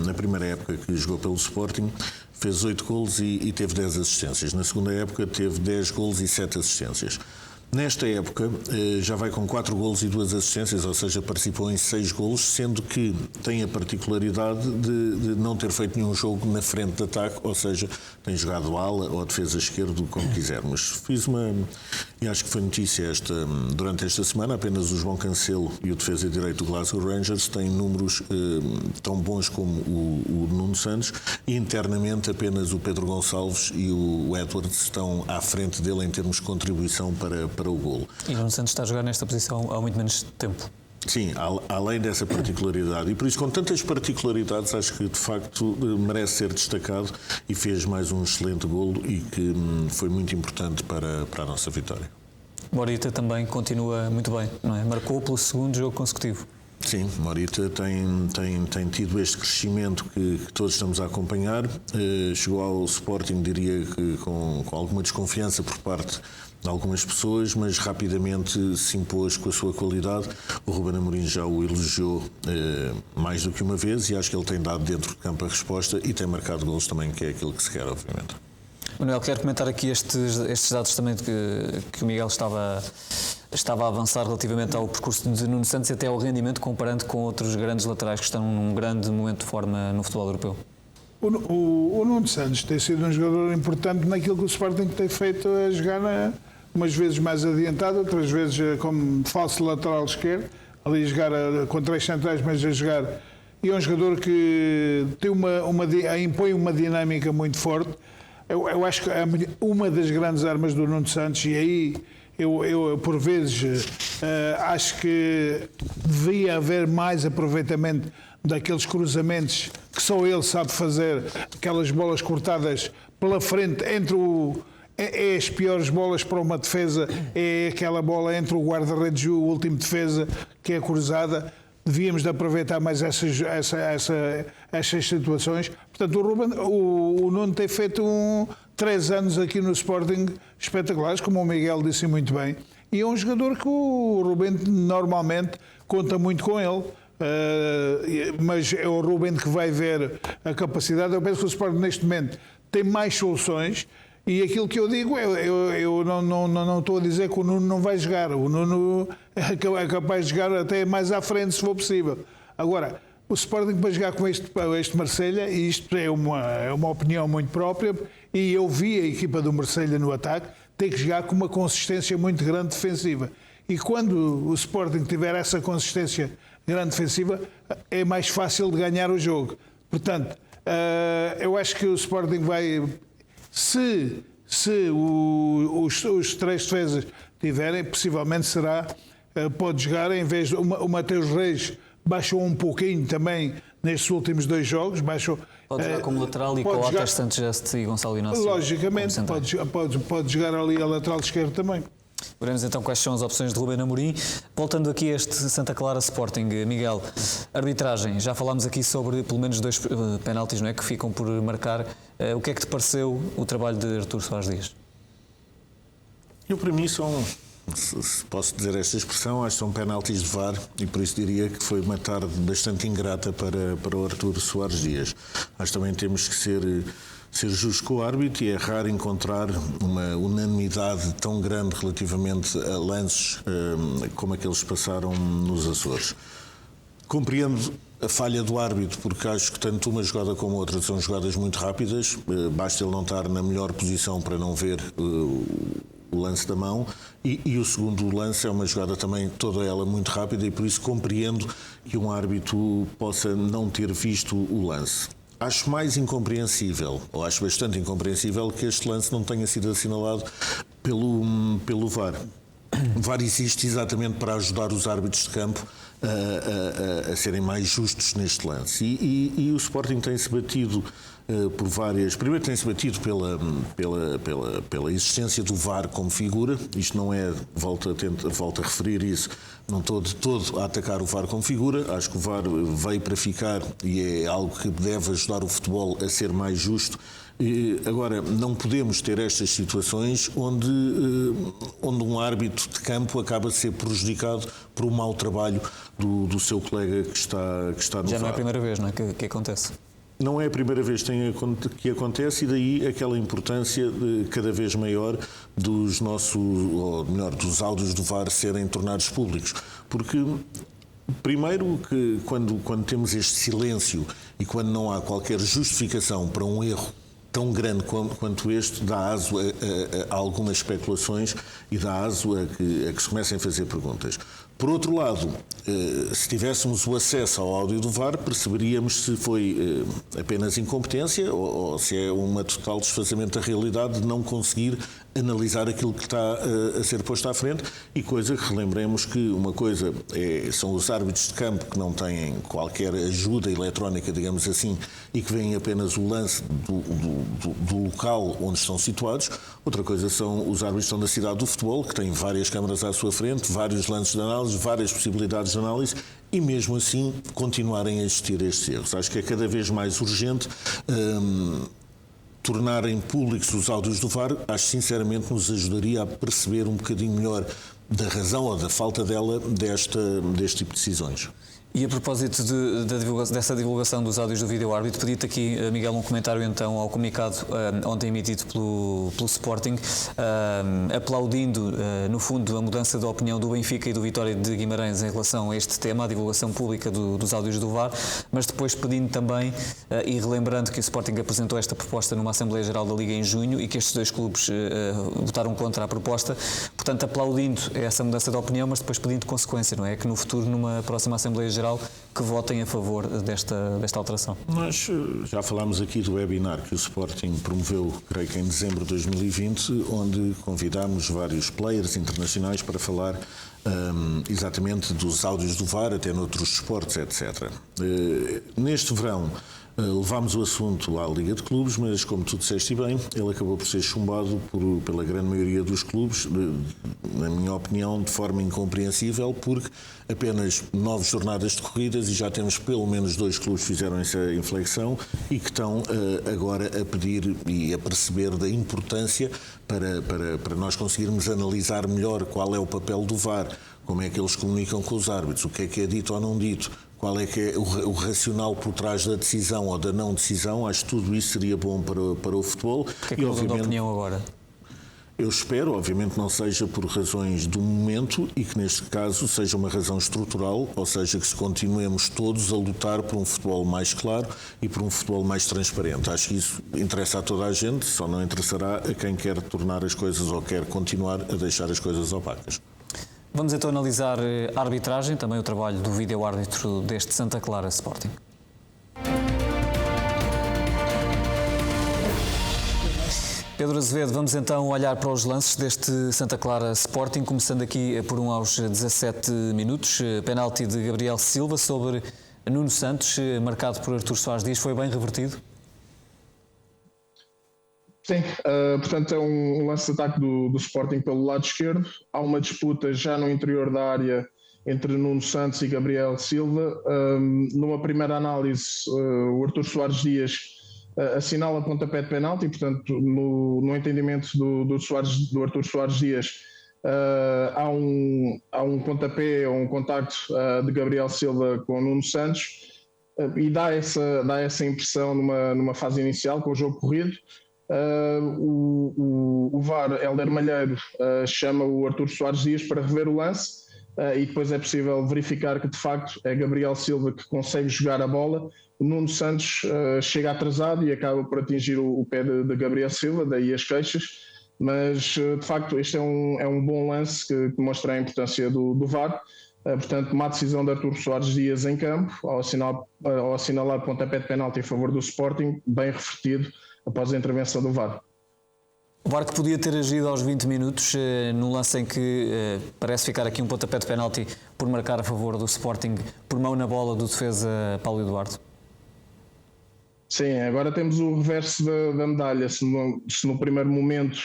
na primeira época que jogou pelo Sporting, fez 8 golos e teve 10 assistências. Na segunda época teve 10 golos e 7 assistências. Nesta época já vai com 4 golos e 2 assistências, ou seja, participou em 6 golos, sendo que tem a particularidade de não ter feito nenhum jogo na frente de ataque, ou seja, tem jogado ala ou defesa esquerdo, como quiser. Mas e acho que foi notícia durante esta semana, apenas o João Cancelo e o defesa direito do Glasgow Rangers têm números tão bons como o Nuno Santos, e internamente apenas o Pedro Gonçalves e o Edwards estão à frente dele em termos de contribuição para o golo.
E Nuno Santos está a jogar nesta posição há muito menos tempo.
Sim, além dessa particularidade. E por isso, com tantas particularidades, acho que de facto merece ser destacado e fez mais um excelente golo e que foi muito importante para a nossa vitória.
Morita também continua muito bem, não é? Marcou pelo segundo jogo consecutivo.
Sim, Morita tem tido este crescimento que todos estamos a acompanhar. Chegou ao Sporting, diria que com alguma desconfiança por parte de algumas pessoas, mas rapidamente se impôs com a sua qualidade. O Ruben Amorim já o elogiou mais do que uma vez e acho que ele tem dado dentro de campo a resposta e tem marcado golos também, que é aquilo que se quer, obviamente.
Manuel, quero comentar aqui estes dados também que o Miguel estava a avançar relativamente ao percurso de Nuno Santos e até ao rendimento, comparando com outros grandes laterais que estão num grande momento de forma no futebol europeu.
O Nuno Santos tem sido um jogador importante naquilo que o Sporting tem feito, a jogar umas vezes mais adiantado, outras vezes como falso lateral esquerdo, ali a jogar com 3 centrais, mas a jogar. E é um jogador que tem impõe uma dinâmica muito forte. Eu acho que uma das grandes armas do Nuno Santos, e aí eu por vezes acho que devia haver mais aproveitamento daqueles cruzamentos que só ele sabe fazer, aquelas bolas cortadas pela frente entre é as piores bolas para uma defesa, é aquela bola entre o guarda-redes e o último defesa que é cruzada. Devíamos de aproveitar mais essas situações. Portanto, o Nuno tem feito 3 anos aqui no Sporting espetaculares, como o Miguel disse muito bem, e é um jogador que o Ruben normalmente conta muito com ele. Mas é o Ruben que vai ver a capacidade. Eu penso que o Sporting neste momento tem mais soluções. E aquilo que eu digo, eu não estou a dizer que o Nuno não vai jogar. O Nuno é capaz de jogar até mais à frente, se for possível. Agora, o Sporting para jogar com este Marselha, e isto é uma opinião muito própria, e eu vi a equipa do Marselha no ataque, tem que jogar com uma consistência muito grande defensiva. E quando o Sporting tiver essa consistência grande defensiva, é mais fácil de ganhar o jogo. Portanto, eu acho que o Sporting vai... Se os 3 defesas tiverem, possivelmente pode jogar, em vez de o Mateus Reis baixou um pouquinho também nestes últimos 2 jogos.
Pode jogar como lateral e Coates, Santos Juste e Gonçalo Inácio.
Logicamente, pode jogar ali a lateral esquerdo também.
Veremos então quais são as opções de Ruben Amorim. Voltando aqui a este Santa Clara Sporting, Miguel, arbitragem, já falámos aqui sobre pelo menos 2 penaltis, não é, que ficam por marcar. O que é que te pareceu o trabalho de Artur Soares Dias?
Eu, para mim, se posso dizer esta expressão, acho que são penaltis de VAR e por isso diria que foi uma tarde bastante ingrata para o Artur Soares Dias. Acho que também temos que ser justos com o árbitro, e é raro encontrar uma unanimidade tão grande relativamente a lances como aqueles que passaram nos Açores. Compreendo a falha do árbitro, porque acho que tanto uma jogada como outra são jogadas muito rápidas, basta ele não estar na melhor posição para não ver o lance da mão, e o segundo lance é uma jogada também toda ela muito rápida, e por isso compreendo que um árbitro possa não ter visto o lance. Acho mais incompreensível, ou acho bastante incompreensível, que este lance não tenha sido assinalado pelo VAR. O VAR existe exatamente para ajudar os árbitros de campo a serem mais justos neste lance. E o Sporting tem-se batido por várias... Primeiro tem-se batido pela existência do VAR como figura. Isto não é, volto a referir isso, não estou de todo a atacar o VAR como figura. Acho que o VAR veio para ficar e é algo que deve ajudar o futebol a ser mais justo Agora, não podemos ter estas situações onde um árbitro de campo acaba de ser prejudicado por um mau trabalho do seu colega que está no VAR.
Já não é a primeira vez, não é, que acontece?
Não é a primeira vez que acontece, e daí aquela importância cada vez maior dos dos áudios do VAR serem tornados públicos. Porque, primeiro, que quando temos este silêncio e quando não há qualquer justificação para um erro tão grande quanto este, dá aso a algumas especulações e dá aso a que se comecem a fazer perguntas. Por outro lado, se tivéssemos o acesso ao áudio do VAR, perceberíamos se foi apenas incompetência ou se é uma total desfazamento da realidade de não conseguir analisar aquilo que está a ser posto à frente, e coisa que relembremos que uma coisa são os árbitros de campo que não têm qualquer ajuda eletrónica, digamos assim, e que veem apenas o lance do local onde estão situados. Outra coisa são os árbitros que estão na cidade do futebol, que têm várias câmaras à sua frente, vários lances de análise, várias possibilidades de análise, e mesmo assim continuarem a existir estes erros. Acho que é cada vez mais urgente tornarem públicos os áudios do VAR. Acho sinceramente nos ajudaria a perceber um bocadinho melhor da razão ou da falta dela deste tipo de decisões.
E a propósito dessa divulgação dos áudios do vídeo-árbitro, pedi-te aqui, Miguel, um comentário então ao comunicado ontem emitido pelo Sporting, aplaudindo, no fundo, a mudança de opinião do Benfica e do Vitória de Guimarães em relação a este tema, a divulgação pública dos áudios do VAR, mas depois pedindo também, e relembrando que o Sporting apresentou esta proposta numa Assembleia Geral da Liga em junho e que estes dois clubes votaram contra a proposta, portanto aplaudindo essa mudança de opinião, mas depois pedindo consequência, não é? Que no futuro, numa próxima Assembleia Geral, que votem a favor desta alteração.
Nós já falámos aqui do webinar que o Sporting promoveu, creio que em dezembro de 2020, onde convidámos vários players internacionais para falar exatamente dos áudios do VAR, até noutros esportes, etc. Neste verão levámos o assunto à Liga de Clubes, mas, como tu disseste bem, ele acabou por ser chumbado pela grande maioria dos clubes, na minha opinião, de forma incompreensível, porque apenas 9 jornadas decorridas e já temos pelo menos 2 clubes que fizeram essa inflexão e que estão agora a pedir e a perceber da importância para nós conseguirmos analisar melhor qual é o papel do VAR, como é que eles comunicam com os árbitros, o que é dito ou não dito, qual é que é o racional por trás da decisão ou da não decisão. Acho que tudo isso seria bom para o futebol.
O que é que mudam de opinião agora?
Eu espero, obviamente, não seja por razões do momento e que neste caso seja uma razão estrutural, ou seja, que se continuemos todos a lutar por um futebol mais claro e por um futebol mais transparente. Acho que isso interessa a toda a gente, só não interessará a quem quer tornar as coisas ou quer continuar a deixar as coisas opacas.
Vamos então analisar a arbitragem, também o trabalho do vídeo-árbitro deste Santa Clara Sporting. Pedro Azevedo, vamos então olhar para os lances deste Santa Clara Sporting, começando aqui por um aos 17 minutos. Penalti de Gabriel Silva sobre Nuno Santos, marcado por Artur Soares Dias, foi bem revertido?
Sim, portanto é um lance de ataque do Sporting pelo lado esquerdo. Há uma disputa já no interior da área entre Nuno Santos e Gabriel Silva. Numa primeira análise, o Artur Soares Dias assinala pontapé de penalti, portanto no entendimento do Artur Soares Dias há um pontapé ou um contacto de Gabriel Silva com Nuno Santos e dá essa impressão numa fase inicial com o jogo corrido. O VAR, Hélder Malheiro, chama o Artur Soares Dias para rever o lance e depois é possível verificar que de facto é Gabriel Silva que consegue jogar a bola. O Nuno Santos chega atrasado e acaba por atingir o pé de Gabriel Silva, daí as queixas, mas de facto este é um bom lance que mostra a importância do VAR. Portanto, uma decisão de Artur Soares Dias em campo, ao assinalar pontapé de penalti em favor do Sporting, bem revertido após a intervenção do VAR.
O VAR que podia ter agido aos 20 minutos, num lance em que parece ficar aqui um pontapé de penalti por marcar a favor do Sporting, por mão na bola do defesa Paulo Eduardo.
Sim, agora temos o reverso da medalha. Se no primeiro momento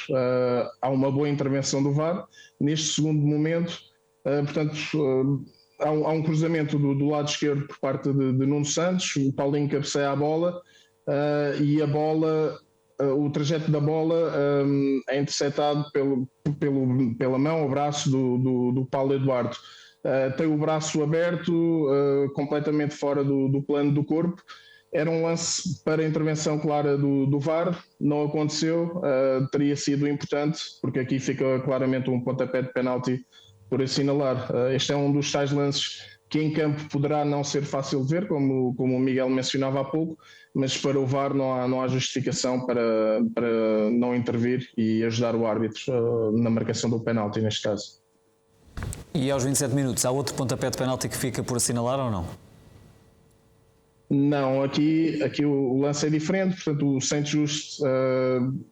há uma boa intervenção do VAR, neste segundo momento, portanto, há um cruzamento do lado esquerdo por parte de Nuno Santos, o Paulinho cabeceia a bola, e a bola o trajeto da bola é interceptado pela mão ou braço do Paulo Eduardo. Tem o braço aberto, completamente fora do plano do corpo. Era um lance para intervenção clara do VAR, não aconteceu, teria sido importante, porque aqui fica claramente um pontapé de penalti por assinalar. Este é um dos tais lances que em campo poderá não ser fácil de ver, como o Miguel mencionava há pouco, mas para o VAR não há justificação para não intervir e ajudar o árbitro na marcação do penalti, neste caso.
E aos 27 minutos, há outro pontapé de penalti que fica por assinalar ou não?
Não, aqui o lance é diferente, portanto o Saint Just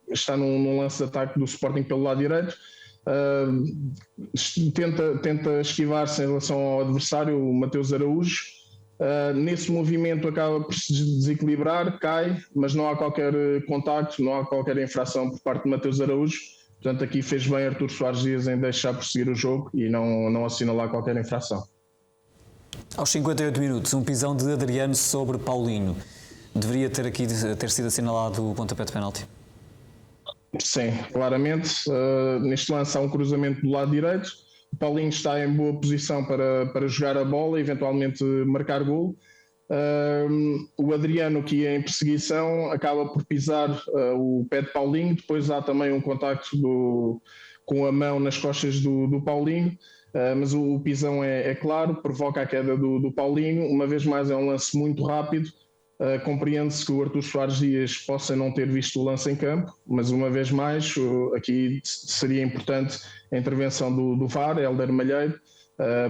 está num lance de ataque do Sporting pelo lado direito, tenta esquivar-se em relação ao adversário, o Mateus Araújo. Nesse movimento acaba por se desequilibrar, cai, mas não há qualquer contacto, não há qualquer infração por parte de Mateus Araújo. Portanto, aqui fez bem Artur Soares Dias em deixar prosseguir o jogo e não assinalar qualquer infração.
Aos 58 minutos, um pisão de Adriano sobre Paulinho. Deveria ter sido assinalado o pontapé de penalti?
Sim, claramente. Neste lance há um cruzamento do lado direito. O Paulinho está em boa posição para jogar a bola e eventualmente marcar golo. O Adriano, que ia em perseguição, acaba por pisar o pé de Paulinho. Depois há também um contacto com a mão nas costas do Paulinho. Mas o pisão é claro, provoca a queda do Paulinho. Uma vez mais é um lance muito rápido. Compreende-se que o Artur Soares Dias possa não ter visto o lance em campo, mas uma vez mais aqui seria importante a intervenção do VAR, Hélder Malheiro,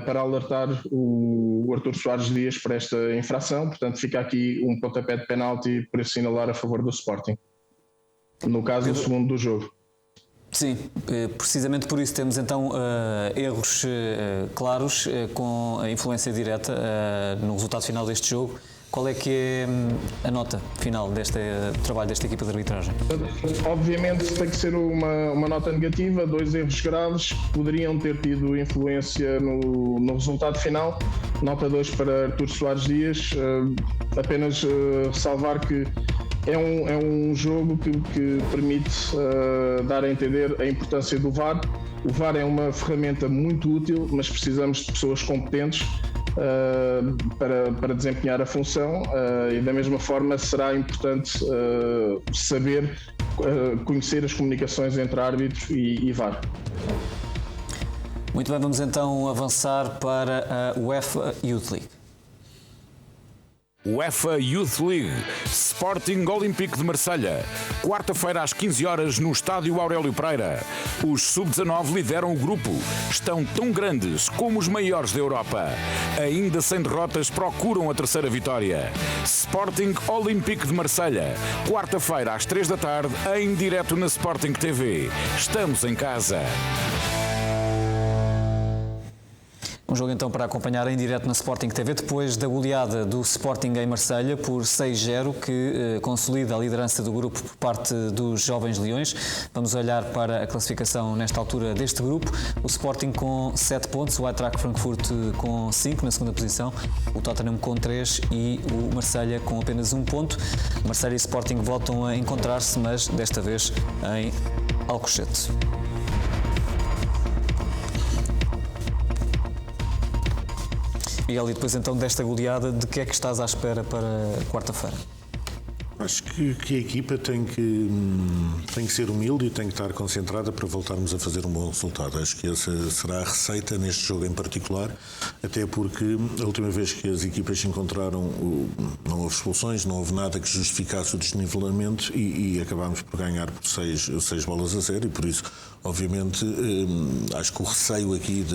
para alertar o Artur Soares Dias para esta infração. Portanto, fica aqui um pontapé de penalti por assinalar a favor do Sporting. No caso, o segundo do jogo.
Sim, precisamente por isso temos então erros claros com a influência direta no resultado final deste jogo. Qual é que é a nota final deste trabalho desta equipa de arbitragem?
Obviamente tem que ser uma nota negativa, 2 erros graves que poderiam ter tido influência no resultado final. Nota 2 para Artur Soares Dias. Apenas ressalvar que é um jogo que permite dar a entender a importância do VAR. O VAR é uma ferramenta muito útil, mas precisamos de pessoas competentes para desempenhar a função, e da mesma forma será importante saber conhecer as comunicações entre árbitros e VAR.
Muito bem, vamos então avançar para a UEFA Youth League.
UEFA Youth League, Sporting Olympique de Marselha, quarta-feira às 15 horas no estádio Aurélio Pereira. Os sub-19 lideram o grupo, estão tão grandes como os maiores da Europa. Ainda sem derrotas, procuram a terceira vitória. Sporting Olympique de Marselha, quarta-feira às 3 da tarde, em direto na Sporting TV. Estamos em casa.
Um jogo então para acompanhar em direto na Sporting TV, depois da goleada do Sporting em Marselha por 6-0, que consolida a liderança do grupo por parte dos Jovens Leões. Vamos olhar para a classificação nesta altura deste grupo. O Sporting com 7 pontos, o Eintracht Frankfurt com 5 na segunda posição, o Tottenham com 3 e o Marselha com apenas 1 ponto. Marselha e Sporting voltam a encontrar-se, mas desta vez em Alcochete. Miguel, e depois então desta goleada, de que é que estás à espera para quarta-feira?
Acho que a equipa tem que ser humilde e tem que estar concentrada para voltarmos a fazer um bom resultado. Acho que essa será a receita neste jogo em particular, até porque a última vez que as equipas se encontraram não houve expulsões, não houve nada que justificasse o desnivelamento e acabámos por ganhar por 6-0 e por isso, obviamente, acho que o receio aqui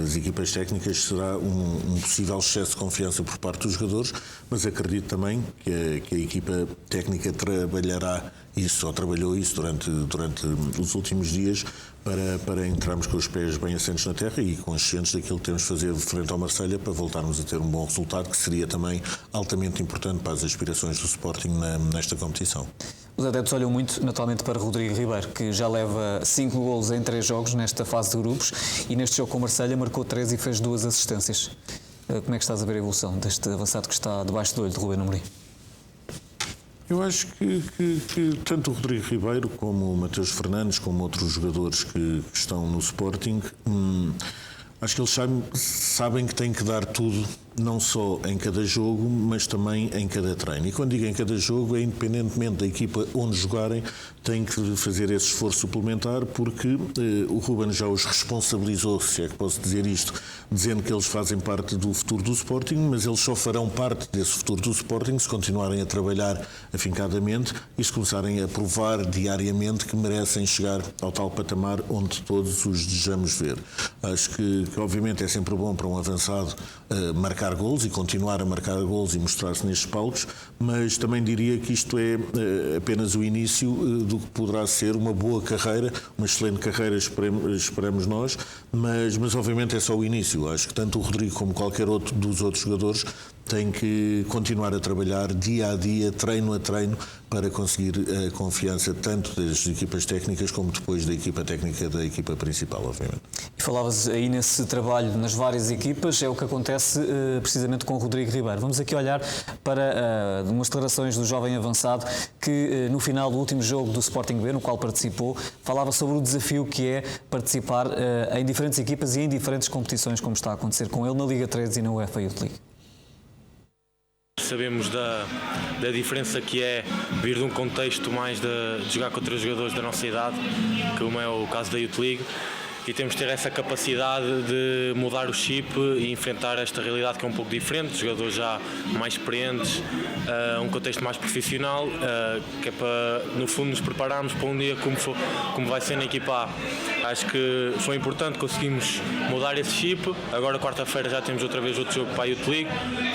das equipas técnicas será um possível excesso de confiança por parte dos jogadores, mas acredito também que a equipa técnica trabalhará isso, ou trabalhou isso durante os últimos dias para entrarmos com os pés bem assentos na terra e conscientes daquilo que temos de fazer frente ao Marselha para voltarmos a ter um bom resultado, que seria também altamente importante para as aspirações do Sporting nesta competição.
Os adeptos olham muito, naturalmente, para Rodrigo Ribeiro, que já leva 5 golos em 3 jogos nesta fase de grupos e neste jogo com o Marselha marcou 3 e fez 2 assistências. Como é que estás a ver a evolução deste avançado que está debaixo do olho de Ruben Amorim?
Eu acho que tanto o Rodrigo Ribeiro como o Mateus Fernandes, como outros jogadores que estão no Sporting, acho que eles sabem que têm que dar tudo, não só em cada jogo, mas também em cada treino. E quando digo em cada jogo, é independentemente da equipa onde jogarem, têm que fazer esse esforço suplementar, porque o Ruben já os responsabilizou, se é que posso dizer isto, dizendo que eles fazem parte do futuro do Sporting, mas eles só farão parte desse futuro do Sporting se continuarem a trabalhar afincadamente e se começarem a provar diariamente que merecem chegar ao tal patamar onde todos os desejamos ver. Acho que obviamente é sempre bom para um avançado marcar golos e continuar a marcar golos e mostrar-se nestes palcos, mas também diria que isto é apenas o início do que poderá ser uma boa carreira, uma excelente carreira, esperamos nós, mas obviamente é só o início. Acho que tanto o Rodrigo como qualquer outro dos outros jogadores tem que continuar a trabalhar dia a dia, treino a treino, para conseguir a confiança tanto das equipas técnicas como depois da equipa técnica da equipa principal, obviamente.
E falavas aí nesse trabalho nas várias equipas, é o que acontece precisamente com o Rodrigo Ribeiro. Vamos aqui olhar para umas declarações do jovem avançado que no final do último jogo do Sporting B, no qual participou, falava sobre o desafio que é participar em diferentes equipas e em diferentes competições, como está a acontecer com ele na Liga 3 e na UEFA Youth League.
Sabemos da diferença que é vir de um contexto mais de jogar contra jogadores da nossa idade, como é o caso da Youth League, e temos de ter essa capacidade de mudar o chip e enfrentar esta realidade que é um pouco diferente, jogadores já mais experientes, um contexto mais profissional, que é para, no fundo, nos prepararmos para um dia como vai ser na equipa A. Acho que foi importante, conseguimos mudar esse chip. Agora, quarta-feira, já temos outra vez outro jogo para a Youth League,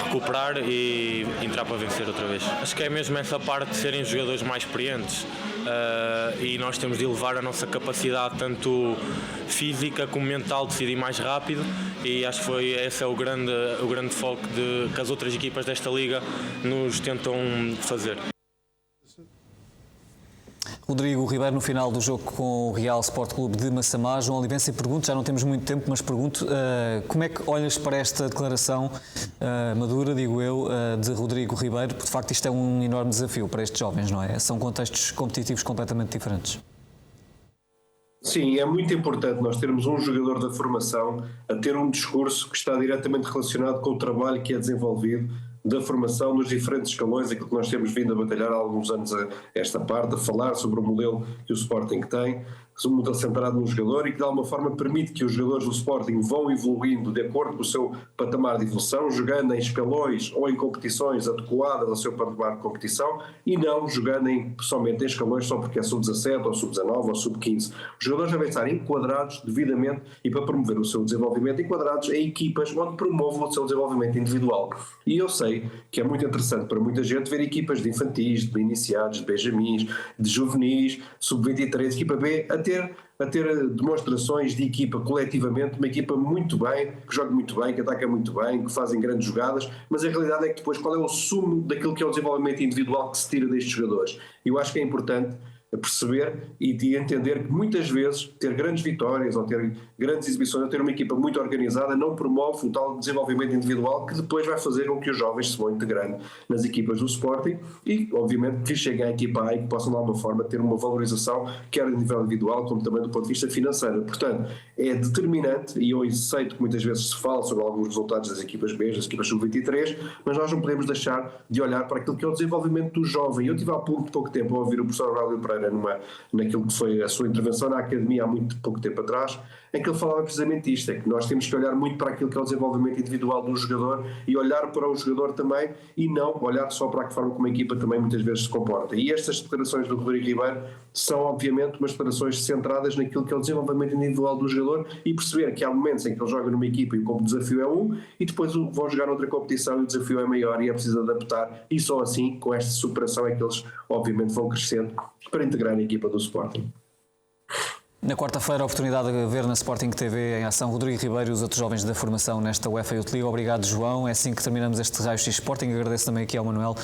recuperar e entrar para vencer outra vez. Acho que é mesmo essa parte de serem jogadores mais experientes. E nós temos de elevar a nossa capacidade tanto física como mental de decidir mais rápido, e acho que esse é o grande foco que as outras equipas desta liga nos tentam fazer.
Rodrigo Ribeiro, no final do jogo com o Real Sport Clube de Massamá. João Olivença, pergunto, já não temos muito tempo, mas pergunto, como é que olhas para esta declaração madura, digo eu, de Rodrigo Ribeiro? Porque de facto isto é um enorme desafio para estes jovens, não é? São contextos competitivos completamente diferentes.
Sim, é muito importante nós termos um jogador da formação a ter um discurso que está diretamente relacionado com o trabalho que é desenvolvido da formação nos diferentes escalões, aquilo que nós temos vindo a batalhar há alguns anos a esta parte, a falar sobre o modelo que o Sporting tem, um modelo centrado no jogador e que de alguma forma permite que os jogadores do Sporting vão evoluindo de acordo com o seu patamar de evolução, jogando em escalões ou em competições adequadas ao seu patamar de competição e não jogando somente em escalões só porque é sub-17 ou sub-19 ou sub-15. Os jogadores devem estar enquadrados devidamente e para promover o seu desenvolvimento, enquadrados em equipas onde promovam o seu desenvolvimento individual. E eu sei que é muito interessante para muita gente ver equipas de infantis, de iniciados, de benjamins, de juvenis, sub-23, equipa B, a ter demonstrações de equipa coletivamente, uma equipa muito bem, que joga muito bem, que ataca muito bem, que fazem grandes jogadas, mas a realidade é que depois qual é o sumo daquilo que é o desenvolvimento individual que se tira destes jogadores? Eu acho que é importante perceber e de entender que muitas vezes ter grandes vitórias ou ter grandes exibições ou ter uma equipa muito organizada não promove o tal desenvolvimento individual que depois vai fazer com que os jovens se vão integrando nas equipas do Sporting e obviamente que cheguem à equipa A e que possam de alguma forma ter uma valorização quer a nível individual como também do ponto de vista financeiro. Portanto, é determinante e eu aceito que muitas vezes se fala sobre alguns resultados das equipas B, das equipas sub-23, mas nós não podemos deixar de olhar para aquilo que é o desenvolvimento do jovem. Eu tive há pouco tempo a ouvir o professor Aurélio Pereira naquilo que foi a sua intervenção na academia há muito pouco tempo atrás, em que ele falava precisamente isto, é que nós temos que olhar muito para aquilo que é o desenvolvimento individual do jogador e olhar para o jogador também e não olhar só para a forma como a equipa também muitas vezes se comporta. E estas declarações do Rodrigo Ribeiro são obviamente umas declarações centradas naquilo que é o desenvolvimento individual do jogador e perceber que há momentos em que ele joga numa equipa e o desafio é um e depois vão jogar noutra competição e o desafio é maior e é preciso adaptar e só assim, com esta superação é que eles obviamente vão crescendo para integrar a equipa do Sporting.
Na quarta-feira, a oportunidade de ver na Sporting TV em ação Rodrigo Ribeiro e os outros jovens da formação nesta UEFA Youth League. Obrigado, João. É assim que terminamos este Raio-X Sporting. Agradeço também aqui ao Manuel,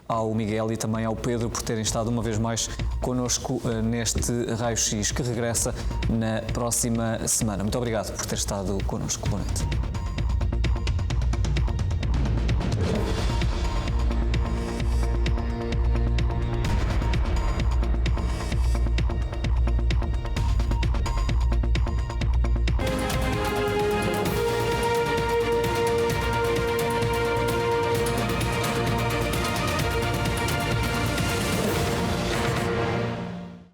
ao Miguel e também ao Pedro por terem estado uma vez mais connosco neste Raio-X que regressa na próxima semana. Muito obrigado por ter estado connosco. Boa noite.